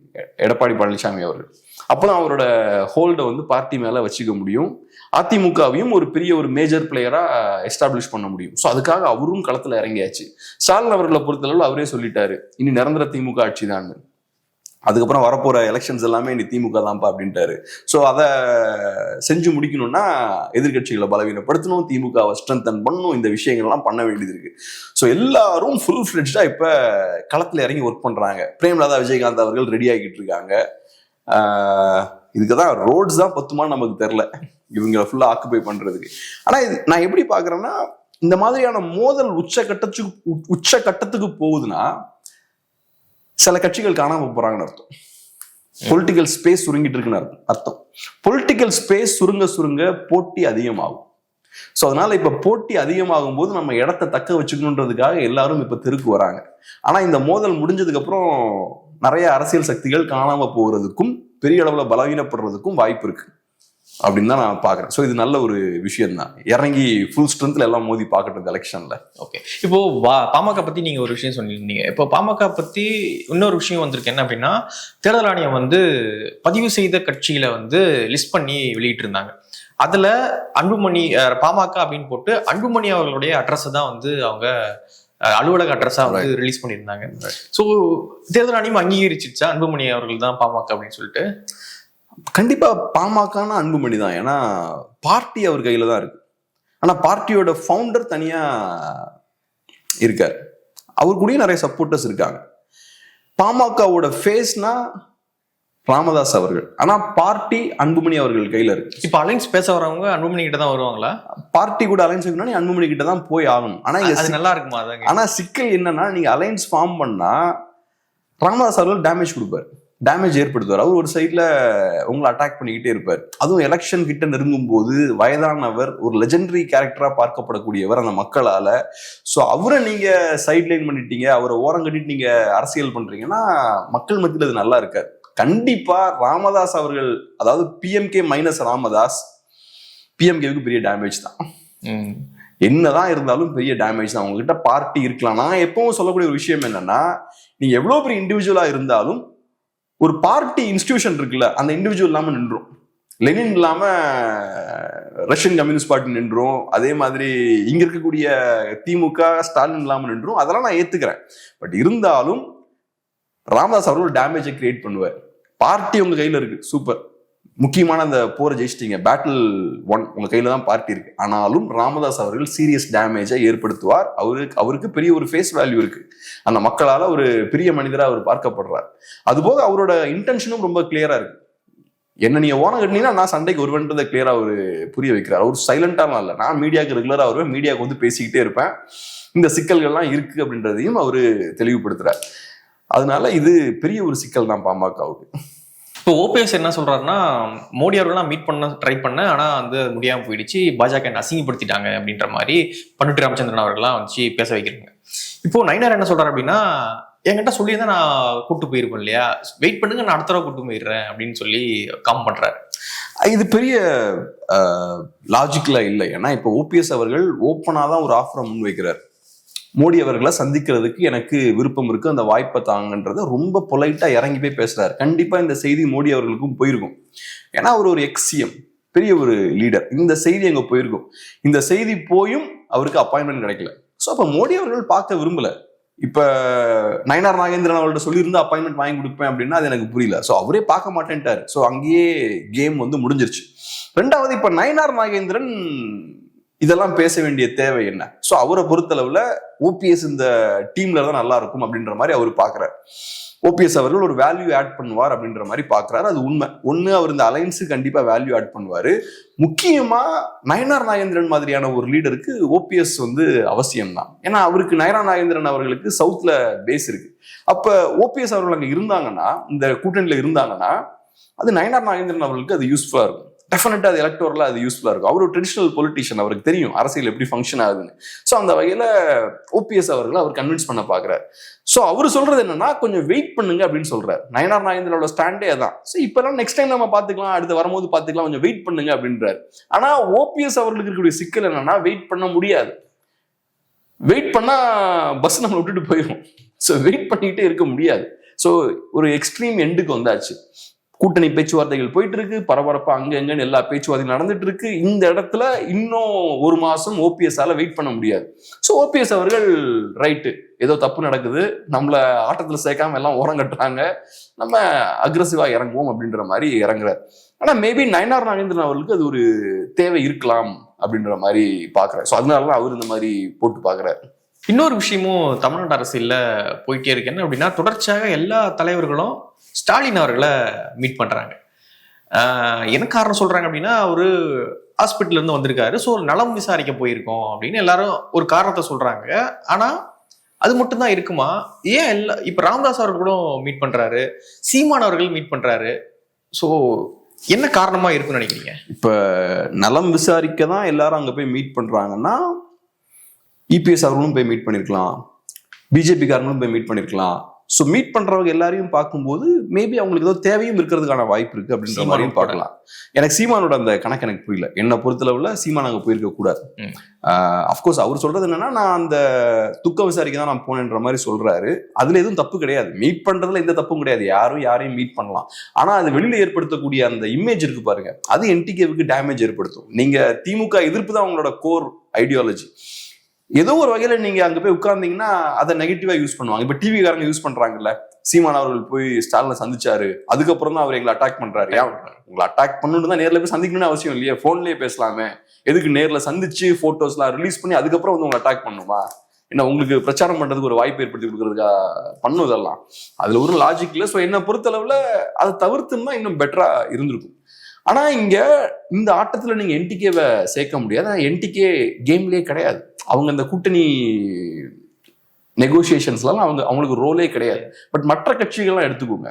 எடப்பாடி பழனிசாமி அவர்கள். அப்பதான் அவரோட ஹோல்டை வந்து பார்ட்டி மேல வச்சுக்க முடியும். அதிமுகவையும் ஒரு பெரிய ஒரு மேஜர் பிளேயரா எஸ்டாப்ளிஷ் பண்ண முடியும். ஸோ அதுக்காக அவரும் களத்துல இறங்கியாச்சு. ஸ்டாலின் அவர்களை பொறுத்தளவு அவரே சொல்லிட்டாரு, இனி நிரந்தர திமுக ஆட்சி தான். அதுக்கப்புறம் வரப்போற எலெக்ஷன்ஸ் எல்லாமே இனி திமுக தான்ப்பா அப்படின்ட்டாரு. ஸோ அதை செஞ்சு முடிக்கணும்னா எதிர்கட்சிகளை பலவீனப்படுத்தணும், திமுகவை ஸ்ட்ரென்தன் பண்ணணும், இந்த விஷயங்கள்லாம் பண்ண வேண்டியது இருக்கு. ஸோ எல்லாரும் ஃபுல் ஃபிளெட்ஜா இப்ப களத்துல இறங்கி ஒர்க் பண்றாங்க. பிரேமலதா விஜயகாந்த் அவர்கள் ரெடி ஆகிட்டு இருக்காங்க. இதுக்குதான் ரோட்ஸ் தான் பத்துமான்னு நமக்கு தெரியல இவங்களை ஃபுல்லா ஆக்குபை பண்றதுக்கு. ஆனா நான் எப்படி பாக்குறேன்னா, இந்த மாதிரியான மோதல் உச்சகட்டத்துக்கு போகுதுன்னா சில கட்சிகள் காணாம போறாங்கன்னு அர்த்தம். பொலிட்டிக்கல் ஸ்பேஸ் சுருங்கிட்டு இருக்குன்னு அர்த்தம். பொலிட்டிக்கல் ஸ்பேஸ் சுருங்க போட்டி அதிகமாகும். ஸோ அதனால இப்ப போட்டி அதிகமாகும் போது நம்ம இடத்தை தக்க வச்சுக்கணுன்றதுக்காக எல்லாரும் இப்ப தெருக்கு வராங்க. ஆனா இந்த மோதல் முடிஞ்சதுக்கு அப்புறம் நிறைய அரசியல் சக்திகள் காணாம போகிறதுக்கும் பெரிய அளவுல பலவீனப்படுறதுக்கும் வாய்ப்பு இருக்கு அப்படின்னு தான் நான் பாக்குறேன். ஸோ இது நல்ல ஒரு விஷயம் தான். இறங்கி ஃபுல் ஸ்ட்ரென்த்ல எல்லாம் மோதி பார்க்கறது எலெக்ஷன்ல. ஓகே, இப்போ பாமக பத்தி நீங்க ஒரு விஷயம் சொல்லியிருந்தீங்க. இப்போ பாமக பத்தி இன்னொரு விஷயம் வந்திருக்கு. என்ன அப்படின்னா, தேர்தல் ஆணையம் வந்து பதிவு செய்த கட்சிகளை வந்து லிஸ்ட் பண்ணி வெளியிட்டு இருந்தாங்க. அதுல அன்புமணி பாமக அப்படின்னு போட்டு அன்புமணி அவர்களுடைய அட்ரஸ் தான் வந்து அவங்க அலுவலக அட்ரஸா வந்து ரிலீஸ் பண்ணியிருந்தாங்க. ஸோ தேர்தல் ஆணையம் அங்கீகரிச்சிருச்சா அன்புமணி அவர்கள் தான் பாமக அப்படின்னு சொல்லிட்டு? கண்டிப்பா பாமகனா அன்புமணி தான். ஏன்னா பார்ட்டி அவர் கையில தான் இருக்கு. ஆனா பார்ட்டியோட ஃபவுண்டர் தனியா இருக்காரு. அவர் கூடயும் நிறைய சப்போர்ட்டர்ஸ் இருக்காங்க. பாமகவோட ஃபேஸ்னா ராமதாஸ் அவர்கள். ஆனா பார்ட்டி அன்புமணி அவர்கள் கையில இருக்கு. இப்ப அலைன்ஸ் பேச வரவங்க அன்புமணி கிட்ட தான் வருவாங்களா? பார்ட்டி கூட அலைன்ஸ் வைக்கணும்னா அன்புமணி கிட்ட தான் போய் ஆகணும். ஆனா அது நல்லா இருக்குமா? ஆனா சிக்கல் என்னன்னா, நீங்க அலைன்ஸ் ஃபார்ம் பண்ணா ராமதாஸ் அவர்கள் டேமேஜ் கொடுப்பாரு, டேமேஜ் ஏற்படுத்துவார். அவர் ஒரு சைட்ல உங்களை அட்டாக் பண்ணிக்கிட்டே இருப்பார். அதுவும் எலெக்ஷன் கிட்ட நெருங்கும் போது வயதானவர், ஒரு லெஜெண்டரி கேரக்டரா பார்க்கப்படக்கூடியவர் அந்த மக்களால. ஸோ அவரை நீங்க சைட்லைன் பண்ணிட்டீங்க, அவரை ஓரம் கட்டிட்டு நீங்க அரசியல் பண்றீங்கன்னா மக்கள் மத்தியில் அது நல்லா இருக்காது. கண்டிப்பா ராமதாஸ் அவர்கள், அதாவது பிஎம்கே மைனஸ் ராமதாஸ், பிஎம்கேவுக்கு பெரிய டேமேஜ் தான். என்னதான் இருந்தாலும் பெரிய டேமேஜ் தான். உங்ககிட்ட பார்ட்டி இருக்கலாம். நான் எப்பவும் சொல்லக்கூடிய ஒரு விஷயம் என்னன்னா, நீங்க எவ்வளவு பெரிய இண்டிவிஜுவலா இருந்தாலும் ஒரு பார்ட்டி இன்ஸ்டிடியூஷன் இருக்குல்ல, அந்த இண்டிவிஜுவல் இல்லாம நின்றும். லெனின் இல்லாம ரஷ்யன் கம்யூனிஸ்ட் பார்ட்டி நின்றும். அதே மாதிரி இங்க இருக்கக்கூடிய திமுக ஸ்டாலின் இல்லாம நின்றும். அதெல்லாம் நான் ஏத்துக்கிறேன். பட் இருந்தாலும் ராமதாஸ் அவர்கள் டேமேஜை கிரியேட் பண்ணுவார். பார்ட்டி உங்க கையில இருக்கு, சூப்பர், முக்கியமான அந்த போரை ஜெயிச்சிட்டீங்க, பேட்டில் 1 உங்க கையில தான் பார்ட்டி இருக்கு. ஆனாலும் ராமதாஸ் அவர்கள் சீரியஸ் டேமேஜை ஏற்படுத்துவார். அவருக்கு பெரிய ஒரு ஃபேஸ் வேல்யூ இருக்கு. அந்த மக்களால ஒரு பெரிய மனிதரா அவர் பார்க்கப்படுறார். அதுபோக அவரோட இன்டென்ஷனும் ரொம்ப கிளியரா இருக்கு. என்ன நீங்க ஓனம் கட்டினீங்கன்னா நான் சண்டைக்கு வருவேன்றதை கிளியரா அவரு புரிய வைக்கிறார். அவர் சைலண்டாலாம் இல்லை, நான் மீடியாவுக்கு ரெகுலரா வருவேன், மீடியாவுக்கு வந்து பேசிக்கிட்டே இருப்பேன், இந்த சிக்கல்கள்லாம் இருக்கு அப்படின்றதையும் அவரு தெளிவுபடுத்துறார். அதனால இது பெரிய ஒரு சிக்கல் தான் பாமகவுக்கு. இப்போ ஓபிஎஸ் என்ன சொல்றாருன்னா, மோடி அவர்கள்லாம் மீட் பண்ண ட்ரை பண்ண, ஆனா வந்து முடியாம போயிடுச்சு, பாஜக அசிங்கப்படுத்திட்டாங்க அப்படின்ற மாதிரி பண்ருட்டி ராமச்சந்திரன் அவர்கள்லாம் வச்சு பேச வைக்கிறாங்க. இப்போ நயினார் என்ன சொல்றாரு அப்படின்னா, என்கிட்ட சொல்லியிருந்தா நான் கூட்டு போயிருப்பேன் இல்லையா, வெயிட் பண்ணுங்க, நான் அடுத்த தடவை கூட்டு போயிடுறேன் அப்படின்னு சொல்லி கம் பண்றாரு. இது பெரிய லாஜிக்கலா இல்லை. ஏன்னா இப்போ ஓபிஎஸ் அவர்கள் ஓப்பனா தான் ஒரு ஆஃபரை முன்வைக்கிறார். மோடி அவர்களை சந்திக்கிறதுக்கு எனக்கு விருப்பம் இருக்கு, அந்த வாய்ப்பை தாங்கன்றத ரொம்ப பொலைட்டா இறங்கி போய் பேசுறாரு. கண்டிப்பா இந்த செய்தி மோடி அவர்களுக்கும் போயிருக்கும். ஏன்னா அவர் ஒரு எக்ஸிஎம், பெரிய ஒரு லீடர். இந்த செய்தி அங்க போயிருக்கும். இந்த செய்தி போயும் அவருக்கு அப்பாயின்மெண்ட் கிடைக்கல. ஸோ அப்ப மோடி அவர்கள் பார்க்க விரும்பல. இப்ப நயனார் நாகேந்திரன் அவர்கள்ட்ட சொல்லியிருந்தா அப்பாயின்மெண்ட் வாங்கி கொடுப்பேன் அப்படின்னா அது எனக்கு புரியல. ஸோ அவரே பார்க்க மாட்டேன்ட்டாரு. ஸோ அங்கேயே கேம் வந்து முடிஞ்சிருச்சு. ரெண்டாவது, இப்ப நயனார் நாகேந்திரன் இதெல்லாம் பேச வேண்டிய தேவை என்ன? ஸோ அவரை பொறுத்தளவுல ஓபிஎஸ் இந்த டீம்ல தான் நல்லா இருக்கும் அப்படின்ற மாதிரி அவர் பாக்குறாரு. ஓபிஎஸ் அவர்கள் ஒரு வேல்யூ ஆட் பண்ணுவார் அப்படின்ற மாதிரி பாக்குறாரு. அது உண்மை. ஒண்ணு, அவர் இந்த அலைன்ஸுக்கு கண்டிப்பா வேல்யூ ஆட் பண்ணுவாரு. முக்கியமா நயனார் நாகேந்திரன் மாதிரியான ஒரு லீடருக்கு ஓபிஎஸ் வந்து அவசியம் தான். ஏன்னா அவருக்கு நயனார் நாகேந்திரன் அவர்களுக்கு சவுத்ல பேஸ் இருக்கு. அப்ப ஓபிஎஸ் அவர்கள் அங்க இருந்தாங்கன்னா, இந்த கூட்டணியில இருந்தாங்கன்னா, அது நயனார் நாகேந்திரன் அவர்களுக்கு அது யூஸ்ஃபுல்லா இருக்கும். டெஃபினட்டா அது எலக்டோரலா அது யூஸ்ஃபுல்லா இருக்கும். அவர் ஒரு ட்ரெடிஷனல் பொலிட்டிஷியன், அவருக்கு தெரியும் அரசியல் எப்படி ஃபங்க்ஷன் ஆகுதுன்னு. ஸோ அந்த வகையில ஓபிஎஸ் அவர்கள் அவர் கன்வின்ஸ் பண்ண பாக்குறாரு. ஸோ அவர் சொல்றது என்னன்னா, கொஞ்சம் வெயிட் பண்ணுங்க அப்படின்னு சொல்றாரு. நயனார் நாகேந்திரோட ஸ்டாண்டே அதான். ஸோ இப்பெல்லாம் நெக்ஸ்ட் டைம் நம்ம பாத்துக்கலாம், அடுத்து வரும்போது பாத்துக்கலாம், கொஞ்சம் வெயிட் பண்ணுங்க அப்படின்றாரு. ஆனா ஓபிஎஸ் அவர்களுக்கு இருக்கக்கூடிய சிக்கல் என்னன்னா, வெயிட் பண்ண முடியாது. வெயிட் பண்ணா பஸ் நம்மளை விட்டுட்டு போயிடும். ஸோ வெயிட் பண்ணிக்கிட்டே இருக்க முடியாது. ஸோ ஒரு எக்ஸ்ட்ரீம் எண்டுக்கு வந்தாச்சு. கூட்டணி பேச்சுவார்த்தைகள் போயிட்டு இருக்கு, பரபரப்பா அங்க எங்கன்னு எல்லா பேச்சுவார்த்தையும் நடந்துட்டு இருக்கு. இந்த இடத்துல இன்னும் ஒரு மாசம் ஓபிஎஸ் வெயிட் பண்ண முடியாது. ஸோ ஓபிஎஸ் அவர்கள் ரைட்டு, ஏதோ தப்பு நடக்குது, நம்மள ஆட்டத்துல சேர்க்காம எல்லாம் ஓரம் கட்டுறாங்க, நம்ம அக்ரெசிவா இறங்குவோம் அப்படின்ற மாதிரி இறங்குறாரு. ஆனா மேபி நயனார் நாகேந்திரன் அவர்களுக்கு அது ஒரு தேவை இருக்கலாம் அப்படின்ற மாதிரி பாக்குறாரு. ஸோ அதனாலதான் அவர் இந்த மாதிரி போட்டு பாக்குறாரு. இன்னொரு விஷயமும் தமிழ்நாடு அரசியல்ல போயிட்டே இருக்கு. என்ன அப்படின்னா, தொடர்ச்சியாக எல்லா தலைவர்களும் ஸ்டாலின் அவர்களை மீட் பண்றாங்க. என்ன காரணம் சொல்றாங்க அப்படின்னா, அவரு ஹாஸ்பிட்டல்ல இருந்து வந்திருக்காரு, ஸோ நலம் விசாரிக்க போயிருக்கோம் அப்படின்னு எல்லாரும் ஒரு காரணத்தை சொல்றாங்க. ஆனா அது மட்டும் தான் இருக்குமா? ஏன் இப்ப ராமதாஸ் அவர்களும் மீட் பண்றாரு, சீமான் அவர்கள் மீட் பண்றாரு. ஸோ என்ன காரணமா இருக்குன்னு நினைக்கிறீங்க? இப்ப நலம் விசாரிக்க தான் எல்லாரும் அங்க போய் மீட் பண்றாங்கன்னா, இபிஎஸ் அவர்களும் போய் மீட் பண்ணிருக்கலாம், பிஜேபி காரங்களும் போய் மீட் பண்ணிருக்கலாம். ஸோ மீட் பண்றவங்க எல்லாரையும் பார்க்கும்போது மேபி அவங்களுக்கு ஏதோ தேவையும் இருக்கிறதுக்கான வாய்ப்பு இருக்கு அப்படின்ற மாதிரியும் பார்க்கலாம். எனக்கு சீமானோட அந்த கணக்கு எனக்கு புரியல. என்னை பொறுத்தளவுல சீமான் அங்க போயிருக்க கூடாது. அப்கோர்ஸ் அவர் சொல்றது என்னன்னா, நான் அந்த துக்க விசாரிக்க தான் நான் போனேன்ற மாதிரி சொல்றாரு. அதுல எதுவும் தப்பு கிடையாது, மீட் பண்றதுல எந்த தப்பும் கிடையாது, யாரும் யாரையும் மீட் பண்ணலாம். ஆனா அது வெளியில ஏற்படுத்தக்கூடிய அந்த இமேஜ் இருக்கு பாருங்க, அது என்டிகேவுக்கு டேமேஜ் ஏற்படுத்தும். நீங்க திமுக எதிர்ப்பு தான் அவங்களோட கோர் ஐடியாலஜி. ஏதோ ஒரு வகையில நீங்க அங்க போய் உட்கார்ந்தீங்கன்னா அதை நெகட்டிவா யூஸ் பண்ணுவாங்க. இப்ப டிவி காரங்க யூஸ் பண்றாங்கல்ல, சீமான் அவர்கள் போய் ஸ்டாலினை சந்திச்சாரு, அதுக்கப்புறம் தான் அவர் எங்களை அட்டாக் பண்றாரு. உங்களை அட்டாக் பண்ணணும்னு தான் நேர்ல போய் சந்திக்கணும்னு அவசியம் இல்லையே, போன்லயே பேசலாமே, எதுக்கு நேர்ல சந்திச்சு போட்டோஸ்லாம் ரிலீஸ் பண்ணி அதுக்கப்புறம் வந்து உங்களை அட்டாக் பண்ணுமா? என்ன உங்களுக்கு பிரச்சாரம் பண்றதுக்கு ஒரு வாய்ப்பு ஏற்படுத்தி கொடுக்கறதுக்கா பண்ணுவதெல்லாம்? அதுல ஒரு லாஜிக் இல்லை. ஸோ என்ன பொறுத்தளவுல அதை தவிர்த்துன்னா இன்னும் பெட்டரா இருந்திருக்கும். ஆனா இங்க இந்த ஆட்டத்துல நீங்க என்டிகேவை சேர்க்க முடியாது. என்டிகே கேம்லயே கிடையாது. அவங்க இந்த கூட்டணி நெகோசியேஷன்ஸ்லாம் அவங்களுக்கு ரோலே கிடையாது. பட் மற்ற கட்சிகள்லாம் எடுத்துக்கோங்க,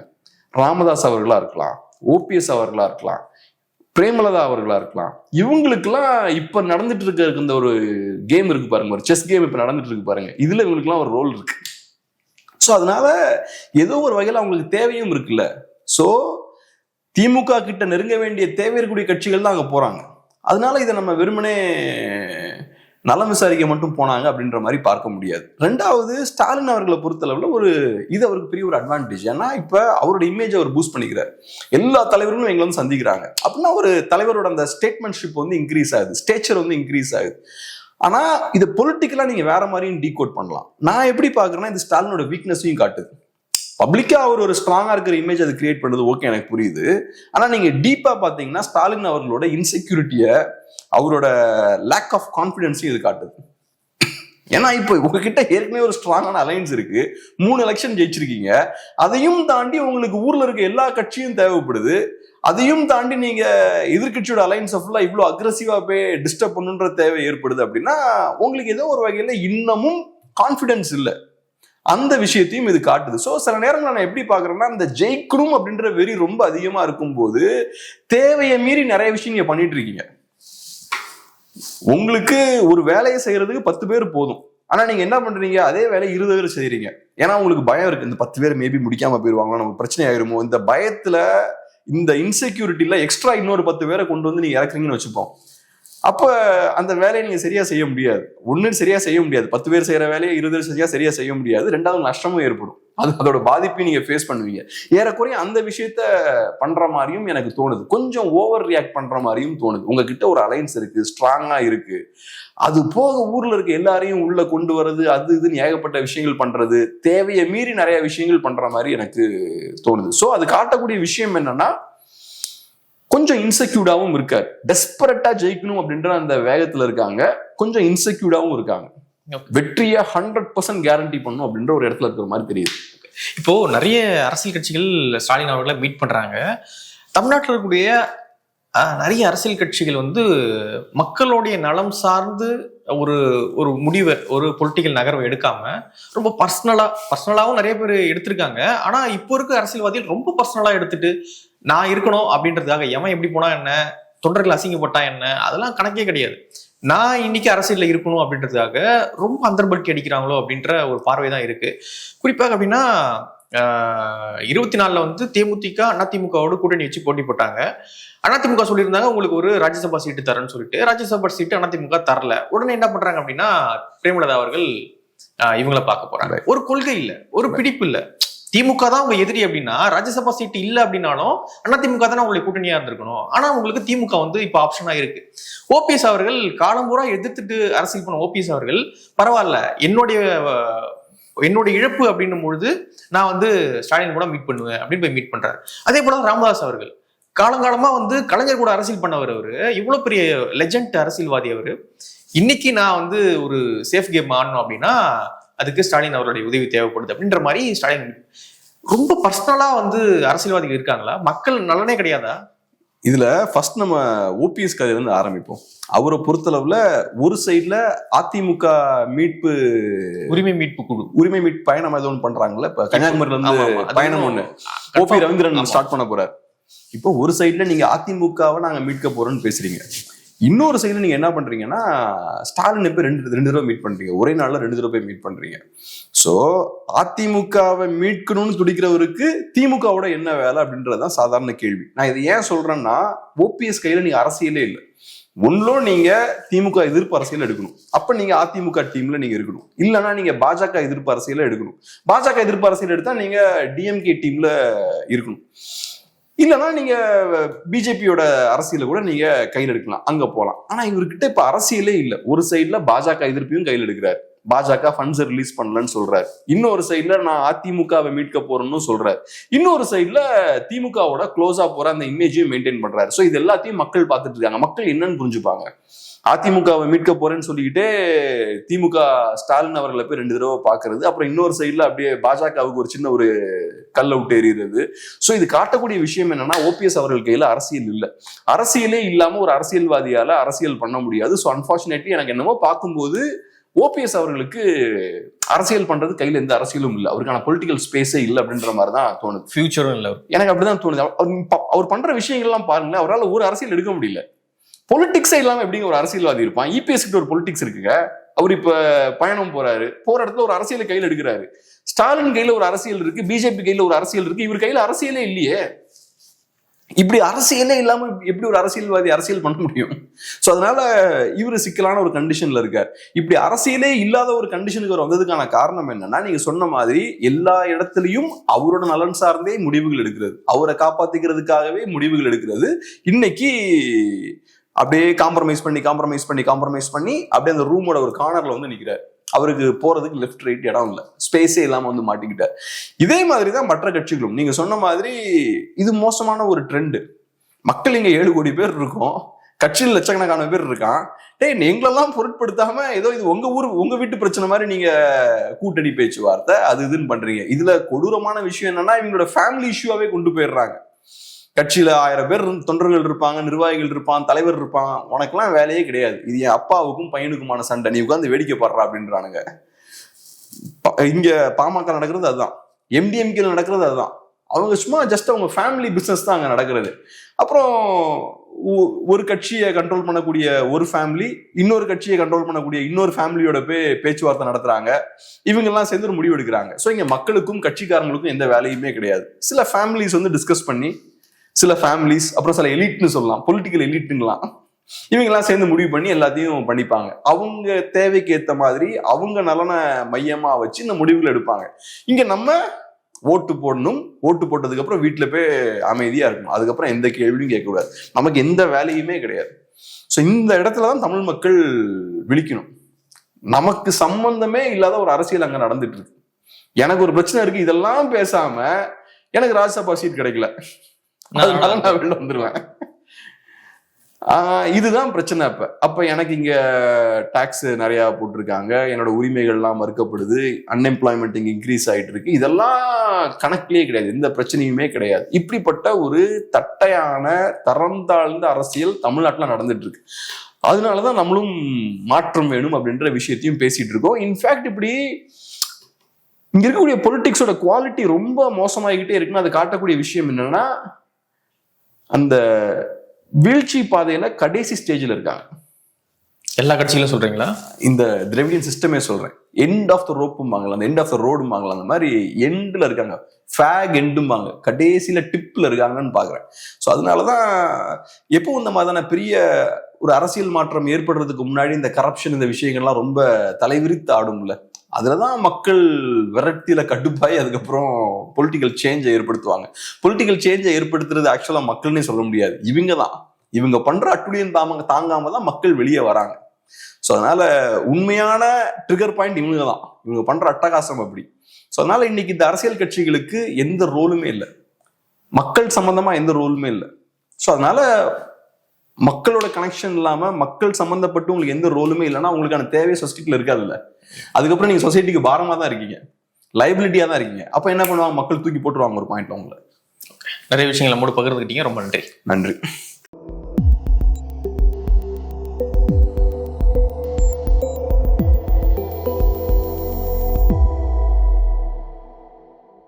ராமதாஸ் அவர்களா இருக்கலாம், ஓபிஎஸ் அவர்களா இருக்கலாம், பிரேமலதா அவர்களா இருக்கலாம், இவங்களுக்குலாம் இப்ப நடந்துட்டு இருக்க இந்த ஒரு கேம் இருக்கு பாருங்க, ஒரு செஸ் கேம் இப்ப நடந்துட்டு இருக்கு பாருங்க, இதுல இவங்களுக்குலாம் ஒரு ரோல் இருக்கு. ஸோ அதனால ஏதோ ஒரு வகையில் அவங்களுக்கு தேவையும் இருக்குல்ல. ஸோ திமுக கிட்ட நெருங்க வேண்டிய தேவை இருக்கக்கூடிய கட்சிகள் தான் அங்க போறாங்க. அதனால இதை நம்ம வெறுமனே நலம் விசாரிக்க மட்டும் போனாங்க அப்படின்ற மாதிரி பார்க்க முடியாது. ரெண்டாவது, ஸ்டாலின் அவர்களை பொறுத்தளவுல இது அவருக்கு பெரிய ஒரு அட்வான்டேஜ். ஏன்னா இப்ப அவரோட இமேஜ் அவர் பூஸ்ட் பண்ணிக்கிறார். எல்லா தலைவர்களும் எங்களை வந்து சந்திக்கிறாங்க அப்படின்னா ஒரு தலைவரோட அந்த ஸ்டேட்மெண்ட்ஷிப் வந்து இன்க்ரீஸ் ஆகுது, ஸ்டேச்சர் வந்து இன்க்ரீஸ் ஆகுது. ஆனா இது பொலிட்டிக்கலா நீங்க வேற மாதிரியும் டீகோட் பண்ணலாம். நான் எப்படி பாக்குறேன்னா, இது ஸ்டாலினோட வீக்னஸையும் காட்டுது. பப்ளிக்கா அவர் ஒரு ஸ்ட்ராங்கா இருக்கிற இமேஜ் அது கிரியேட் பண்ணுறது ஓகே, எனக்கு புரியுது. ஆனா நீங்க டீப்பா பாத்தீங்கன்னா ஸ்டாலின் அவர்களோட இன்செக்யூரிட்டிய, அவரோட லேக் ஆஃப் கான்பிடன்ஸையும் இது காட்டுது. ஏன்னா இப்போ உங்ககிட்ட ஏற்கனவே ஒரு ஸ்ட்ராங்கான அலைன்ஸ் இருக்கு, 3 எலெக்ஷன் ஜெயிச்சிருக்கீங்க, அதையும் தாண்டி உங்களுக்கு ஊர்ல இருக்க எல்லா கட்சியும் தேவைப்படுது, அதையும் தாண்டி நீங்க எதிர்கட்சியோட அலைன்ஸ் ஃபுல்லா இவ்வளவு அக்ரெசிவா போய் டிஸ்டர்ப் பண்ணுன்ற தேவை ஏற்படுது அப்படின்னா உங்களுக்கு ஏதோ ஒரு வகையில இன்னமும் கான்பிடன்ஸ் இல்லை. அந்த விஷயத்தையும் இது காட்டுது. ஸோ சில நேரங்கள் நான் எப்படி பாக்குறேன்னா, இந்த ஜெயிக்கணும் அப்படின்ற வெறி ரொம்ப அதிகமா இருக்கும்போது தேவையை மீறி நிறைய விஷயம் நீங்க பண்ணிட்டு இருக்கீங்க. உங்களுக்கு ஒரு வேலையை செய்யறதுக்கு 10 பேர் போதும், ஆனா நீங்க என்ன பண்றீங்க, அதே வேலையை 20 பேர் செய்யறீங்க. ஏன்னா உங்களுக்கு பயம் இருக்கு, இந்த 10 பேர் மேபி முடிக்காம போயிருவாங்க, நமக்கு பிரச்சனை ஆயிருமோ, இந்த பயத்துல, இந்த இன்செக்யூரிட்டியில எக்ஸ்ட்ரா இன்னொரு 10 பேரை கொண்டு வந்து நீங்க இறக்குறீங்கன்னு வச்சுப்போம். அப்ப அந்த வேலையை நீங்க சரியா செய்ய முடியாது. ஒண்ணு சரியா செய்ய முடியாது, 10 பேர் செய்யற வேலையை 20 பேர் சரியா செய்ய முடியாது. ரெண்டாவது நஷ்டமும் ஏற்படும். அதோட பாதிப்பையும் நீங்க ஃபேஸ் பண்ணுவீங்க. ஏறக்குறைய அந்த விஷயத்த பண்ற மாதிரியும் எனக்கு தோணுது. கொஞ்சம் ஓவர் ரியாக்ட் பண்ற மாதிரியும் தோணுது. உங்ககிட்ட ஒரு அலைன்ஸ் இருக்கு, ஸ்ட்ராங்கா இருக்கு, அது போக ஊர்ல இருக்க எல்லாரையும் உள்ள கொண்டு வர்றது, அது இதுன்னு ஏகப்பட்ட விஷயங்கள் பண்றது, தேவையை மீறி நிறைய விஷயங்கள் பண்ற மாதிரி எனக்கு தோணுது. ஸோ அது காட்டக்கூடிய விஷயம் என்னன்னா, கொஞ்சம் இன்செக்யூர்டாவும் இருக்காரு. டெஸ்பரட்டா ஜெயிக்கணும் அப்படின்ற அந்த வேகத்துல இருக்காங்க, கொஞ்சம் இன்செக்யூர்டாவும் இருக்காங்க. வெற்றியை 100% கேரண்டி பண்ணும் அப்படின்ற ஒரு இடத்துல இருக்கிற மாதிரி தெரியுது. இப்போ நிறைய அரசியல் கட்சிகள் ஸ்டாலின் அவர்களை மீட் பண்றாங்க. தமிழ்நாட்டில் இருக்கக்கூடிய நிறைய அரசியல் கட்சிகள் வந்து மக்களுடைய நலம் சார்ந்து ஒரு ஒரு முடிவை, ஒரு பொலிட்டிக்கல் நகர்வை எடுக்காம ரொம்ப பர்சனலாவும் நிறைய பேர் எடுத்திருக்காங்க. ஆனா இப்போ இருக்க அரசியல்வாதிகள் ரொம்ப பர்சனலா எடுத்துட்டு நான் இருக்கணும் அப்படின்றதுக்காக எவன் எப்படி போனா என்ன, தொண்டர்கள் அசிங்கப்பட்டா என்ன, அதெல்லாம் கணக்கே கிடையாது. நான் இன்னைக்கு அரசியல்ல இருக்கணும் அப்படின்றதுக்காக ரொம்ப அந்தர்பல்ட்டி அடிக்கிறாங்களோ அப்படின்ற ஒரு பார்வை தான் இருக்கு. குறிப்பாக அப்படின்னா 24 வந்து தேமுதிக அதிமுகவோட கூட்டணி வச்சு போட்டி போட்டாங்க. அதிமுக சொல்லியிருந்தாங்க உங்களுக்கு ஒரு ராஜ்யசபா சீட்டு தரேன்னு சொல்லிட்டு, ராஜ்யசபா சீட்டு அதிமுக தரல. உடனே என்ன பண்றாங்க அப்படின்னா, பிரேமலதா அவர்கள் இவங்களை பார்க்க போறாங்க. ஒரு கொள்கை இல்ல, ஒரு பிடிப்பு இல்ல. திமுக தான் உங்க எதிரி அப்படின்னா, ராஜ்யசபா சீட்டு இல்ல அப்படின்னாலும் அதிமுக தானே உங்களுடைய கூட்டணியா இருந்திருக்கணும். ஆனா உங்களுக்கு திமுக வந்து இப்ப ஆப்ஷனா இருக்கு. ஓபிஎஸ் அவர்கள் காலம்பூரா எதிர்த்துட்டு அரசியல் பண்ண ஓபிஎஸ் அவர்கள், பரவாயில்ல என்னோட இழப்பு அப்படின்னும் பொழுது நான் வந்து ஸ்டாலின் கூட மீட் பண்ணுவேன் அப்படின்னு போய் மீட் பண்றாரு. அதே போல ராமதாஸ் அவர்கள் காலங்காலமா வந்து கலைஞர் கூட அரசியல் பண்ணவர், அவரு இவ்வளவு பெரிய லெஜண்ட் அரசியல்வாதி அவரு. இன்னைக்கு நான் வந்து ஒரு சேஃப் கேம் ஆடணும் அப்படின்னா அதுக்கு ஸ்டாலின் அவருடைய உதவி தேவைப்படுது அப்படின்ற மாதிரி ஸ்டாலின் ரொம்ப பர்சனலா வந்து அரசியல்வாதிகள் இருக்காங்களா? மக்கள் நலனே கிடையாதா? இதுல ஃபர்ஸ்ட் நம்ம ஓபிஎஸ் கதையில இருந்து ஆரம்பிப்போம். அவரை பொறுத்தளவுல ஒரு சைட்ல அதிமுக உரிமை மீட்பு பயணம் ஏதோ ஒன்று பண்றாங்கல்ல, இப்ப கன்னியாகுமரியில இருந்து பயணம் ஒண்ணு ஓபி ரவீந்திரன் ஸ்டார்ட் பண்ண போறாரு. இப்போ ஒரு சைட்ல நீங்க அதிமுகவை நாங்க மீட்க போறோம்னு பேசுறீங்க, இன்னொரு சைடுல நீங்க என்ன பண்றீங்கன்னா ஸ்டாலின் போய் ரெண்டு தடவை மீட் பண்றீங்க, ஒரே நாள்ல 2 தடவை போய் மீட் பண்றீங்க. சோ அதிமுகவை மீட்கணும்னு துடிக்கிறவருக்கு திமுகவோட என்ன வேலை அப்படின்றதுதான் சாதாரண கேள்வி. நான் இதை ஏன் சொல்றேன்னா, ஓபிஎஸ் கையில நீங்க அரசியலே இல்லை. ஒன்றும் நீங்க திமுக எதிர்ப்பு அரசியல் எடுக்கணும், அப்ப நீங்க அதிமுக டீம்ல நீங்க இருக்கணும். இல்லைன்னா நீங்க பாஜக எதிர்ப்பு அரசியல எடுக்கணும். பாஜக எதிர்ப்பு அரசியல் எடுத்தா நீங்க டிஎம்கே டீம்ல இருக்கணும். இல்லைன்னா நீங்க பிஜேபியோட அரசியல கூட நீங்க கையில் எடுக்கலாம், அங்க போகலாம். ஆனா இவர்கிட்ட இப்ப அரசியலே இல்லை. ஒரு சைட்ல பாஜக எதிர்ப்பையும் கையில் எடுக்கிறாரு, பாஜக ஃபண்ட்ஸ் ரிலீஸ் பண்ணலன்னு சொல்றாரு. இன்னொரு சைட்ல நான் அதிமுகவை மீட்க போறேன்னு சொல்றாரு. இன்னொரு சைட்ல திமுகவோட க்ளோஸா போற அந்த இமேஜையும் மெயின்டைன் பண்றாரு. ஸோ இது எல்லாத்தையும் மக்கள் பார்த்துட்டு இருக்காங்க. மக்கள் என்னன்னு புரிஞ்சுப்பாங்க? அதிமுகவை மீட்க போறேன்னு சொல்லிக்கிட்டே திமுக ஸ்டாலின் அவர்களை போய் 2 தடவை பாக்குறது, அப்புறம் இன்னொரு சைட்ல அப்படியே பாஜகவுக்கு ஒரு சின்ன ஒரு கல்ல விட்டு எறிகிறது. ஸோ இது காட்டக்கூடிய விஷயம் என்னன்னா, ஓபிஎஸ் அவர்கள் கையில அரசியல் இல்லை. அரசியலே இல்லாம ஒரு அரசியல்வாதியால அரசியல் பண்ண முடியாது. ஸோ அன்பார்ச்சுனேட்லி எனக்கு என்னமோ பார்க்கும்போது ஓபிஎஸ் அவர்களுக்கு அரசியல் பண்றது கையில எந்த அரசியலும் இல்லை, அவருக்கான பொலிட்டிக்கல் ஸ்பேஸே இல்லை அப்படின்ற மாதிரி தான் தோணுது. ஃபியூச்சரும் இல்லை, எனக்கு அப்படிதான் தோணுது. அவர் பண்ற விஷயங்கள்லாம் பாருங்களேன், அவரால் ஒரு அரசியல் எடுக்க முடியல. பொலிட்டிக்ஸே இல்லாம எப்படிங்க ஒரு அரசியல்வாதி இருப்பான்? இபிஎஸ் கிட்ட ஒரு பொலிட்டிக்ஸ் இருக்குங்க. அவர் இப்ப பயணம் போறாரு, போற இடத்துல ஒரு அரசியலை கையில் எடுக்கிறாரு. ஸ்டாலின் கையில ஒரு அரசியல் இருக்கு, பிஜேபி கையில ஒரு அரசியல் இருக்கு, இவர் கையில அரசியலே இல்லையே. இப்படி அரசியலே இல்லாம எப்படி ஒரு அரசியல்வாதி அரசியல் பண்ண முடியும்? சோ அதனால இவரு சிக்கலான ஒரு கண்டிஷன்ல இருக்கார். இப்படி அரசியலே இல்லாத ஒரு கண்டிஷனுக்கு அவர் வந்ததுக்கான காரணம் என்னன்னா, நீங்க சொன்ன மாதிரி எல்லா இடத்துலயும் அவரோட நலன் சார்ந்தே முடிவுகள் எடுக்கிறது, அவரை காப்பாத்திக்கிறதுக்காகவே முடிவுகள் எடுக்கிறது. இன்னைக்கு அப்படியே காம்ப்ரமைஸ் பண்ணி அப்படியே அந்த ரூமோட ஒரு கார்னர்ல வந்து நிக்கிறார். அவருக்கு போறதுக்கு லெஃப்ட் ரைட் இடம் இல்லை, ஸ்பேஸே இல்லாம வந்து மாட்டிக்கிட்டார். இதே மாதிரிதான் மற்ற கட்சிகளும். நீங்க சொன்ன மாதிரி இது மோசமான ஒரு ட்ரெண்ட். மக்கள் இங்க 7 கோடி பேர் இருக்கோம், கட்சியில் லட்சக்கணக்கான பேர் இருக்கான். எங்களெல்லாம் பொருட்படுத்தாம ஏதோ இது உங்க ஊர் உங்க வீட்டு பிரச்சனை மாதிரி நீங்க கூட்டணி பேச்சுவார்த்தை அது இதுன்னு பண்றீங்க. இதுல கொடூரமான விஷயம் என்னன்னா, இவங்களோட ஃபேமிலி இஷ்யூவாவே கொண்டு போயிடுறாங்க. கட்சியில 1000 பேர் தொண்டர்கள் இருப்பாங்க, நிர்வாகிகள் இருப்பான், தலைவர் இருப்பான், உனக்கெல்லாம் வேலையே கிடையாது, இது என் அப்பாவுக்கும் பையனுக்குமான சண்டை, நீ உட்காந்து வேடிக்கை பாடுறா அப்படின்றானுங்க. இங்க பாமக நடக்கிறது அதுதான், எம்டிஎம்கே நடக்கிறது அதுதான். அவங்க சும்மா ஜஸ்ட் அவங்க ஃபேமிலி பிசினஸ் தான் அங்க நடக்கிறது. அப்புறம் ஒரு கட்சியை கண்ட்ரோல் பண்ணக்கூடிய ஒரு ஃபேமிலி இன்னொரு கட்சியை கண்ட்ரோல் பண்ணக்கூடிய இன்னொரு ஃபேமிலியோட பேச்சுவார்த்தை நடத்துறாங்க. இவங்க எல்லாம் சேர்ந்து ஒரு முடிவு எடுக்கிறாங்க. ஸோ இங்க மக்களுக்கும் கட்சிக்காரங்களுக்கும் எந்த வேலையுமே கிடையாது. சில ஃபேமிலிஸ் வந்து டிஸ்கஸ் பண்ணி, சில ஃபேமிலிஸ் அப்புறம் சில எலிட்னு சொல்லலாம், பொலிட்டிக்கல் எலிட்டுங்களாம், இவங்கெல்லாம் சேர்ந்து முடிவு பண்ணி எல்லாத்தையும் பண்ணிப்பாங்க. அவங்க தேவைக்கு ஏற்ற மாதிரி அவங்க நலனை மையமா வச்சு இந்த முடிவுகள் எடுப்பாங்க. இங்க நம்ம ஓட்டு போடணும், ஓட்டு போட்டதுக்கு அப்புறம் வீட்டுல போய் அமைதியா இருக்கணும், அதுக்கப்புறம் எந்த கேள்வியும் கேட்கக்கூடாது, நமக்கு எந்த வேலையுமே கிடையாது. ஸோ இந்த இடத்துலதான் தமிழ் மக்கள் விழிக்கணும். நமக்கு சம்பந்தமே இல்லாத ஒரு அரசியல் அங்க நடந்துட்டு இருக்கு. எனக்கு ஒரு பிரச்சனை இருக்கு, இதெல்லாம் பேசாம எனக்கு ராஜ்யசபா சீட் கிடைக்கல, அதனால நான் வெளில வந்துருவேன். இதுதான் பிரச்சனை. அப்ப எனக்கு இங்க டாக்ஸ் நிறைய போட்டிருக்காங்க, என்னோட உரிமைகள்லாம் மறுக்கப்படுது, அன்எம்ப்ளாய்மெண்ட் இங்க இன்க்ரீஸ் ஆயிட்டு இருக்கு, இதெல்லாம் கணக்கிலேயே கிடையாது, எந்த பிரச்சனையுமே கிடையாது. இப்படிப்பட்ட ஒரு தட்டையான தரம் தாழ்ந்த அரசியல் தமிழ்நாட்டுல நடந்துட்டு இருக்கு. அதனாலதான் நம்மளும் மாற்றம் வேணும் அப்படின்ற விஷயத்தையும் பேசிட்டு இருக்கோம். இன்ஃபேக்ட் இப்படி இங்க இருக்கக்கூடிய பொலிட்டிக்ஸோட குவாலிட்டி ரொம்ப மோசமாகிக்கிட்டே இருக்குன்னு அது காட்டக்கூடிய விஷயம் என்னன்னா, அந்த வீழ்ச்சி பாதையில கடைசி ஸ்டேஜில் இருக்காங்க எல்லா கட்சிகளும். சொல்றீங்களா? இந்த திராவிடியன் சிஸ்டமே சொல்றேன். எண்ட் ஆஃப் த ரோப்பும்பாங்களா, அந்த எண்ட் ஆஃப் த ரோடும்பாங்களா, அந்த மாதிரி எண்ட்ல இருக்காங்க, ஃபேக் எண்டும்பாங்க, கடைசியில டிப்ல இருக்காங்கன்னு பாக்குறேன். ஸோ அதனாலதான் எப்போ இந்த மாதிரியான பெரிய ஒரு அரசியல் மாற்றம் ஏற்படுறதுக்கு முன்னாடி இந்த கரப்ஷன் இந்த விஷயங்கள்லாம் ரொம்ப தலைவிரித்து ஆடும்ல, அதுலதான் மக்கள் விரக்தியில கடுப்பாய் அதுக்கப்புறம் பொலிட்டிக்கல் சேஞ்சை ஏற்படுத்துவாங்க. பொலிட்டிக்கல் சேஞ்சை ஏற்படுத்துறது ஆக்சுவலா மக்கள்னே சொல்ல முடியாது, இவங்க பண்ற அட்டுழியம் தாங்காம தான் மக்கள் வெளியே வராங்க. ஸோ அதனால உண்மையான ட்ரிகர் பாயிண்ட் இவங்க பண்ற அட்டகாசம் அப்படி. ஸோ அதனால இன்னைக்கு இந்த அரசியல் கட்சிகளுக்கு எந்த ரோலுமே இல்லை, மக்கள் சம்பந்தமா எந்த ரோலுமே இல்லை. ஸோ அதனால மக்களோட கனெக்ஷன் இல்லாம மக்கள் சம்பந்தப்பட்டு உங்களுக்கு எந்த ரோலுமே இல்லைன்னா உங்களுக்கான தேவை சொசைட்டில இருக்காதுல்ல. அதுக்கப்புறம் நீங்க சொசைட்டிக்கு பாரமா தான் இருக்கீங்க, லைபிலிட்டியா தான் இருக்கீங்க. அப்ப என்ன பண்ணுவாங்க, மக்கள் தூக்கி போட்டுருவாங்க ஒரு பாயிண்ட்ல உங்களை. நிறைய விஷயங்கள் நம்மோடு பகிர்ந்துக்கிட்டீங்க, ரொம்ப நன்றி. நன்றி.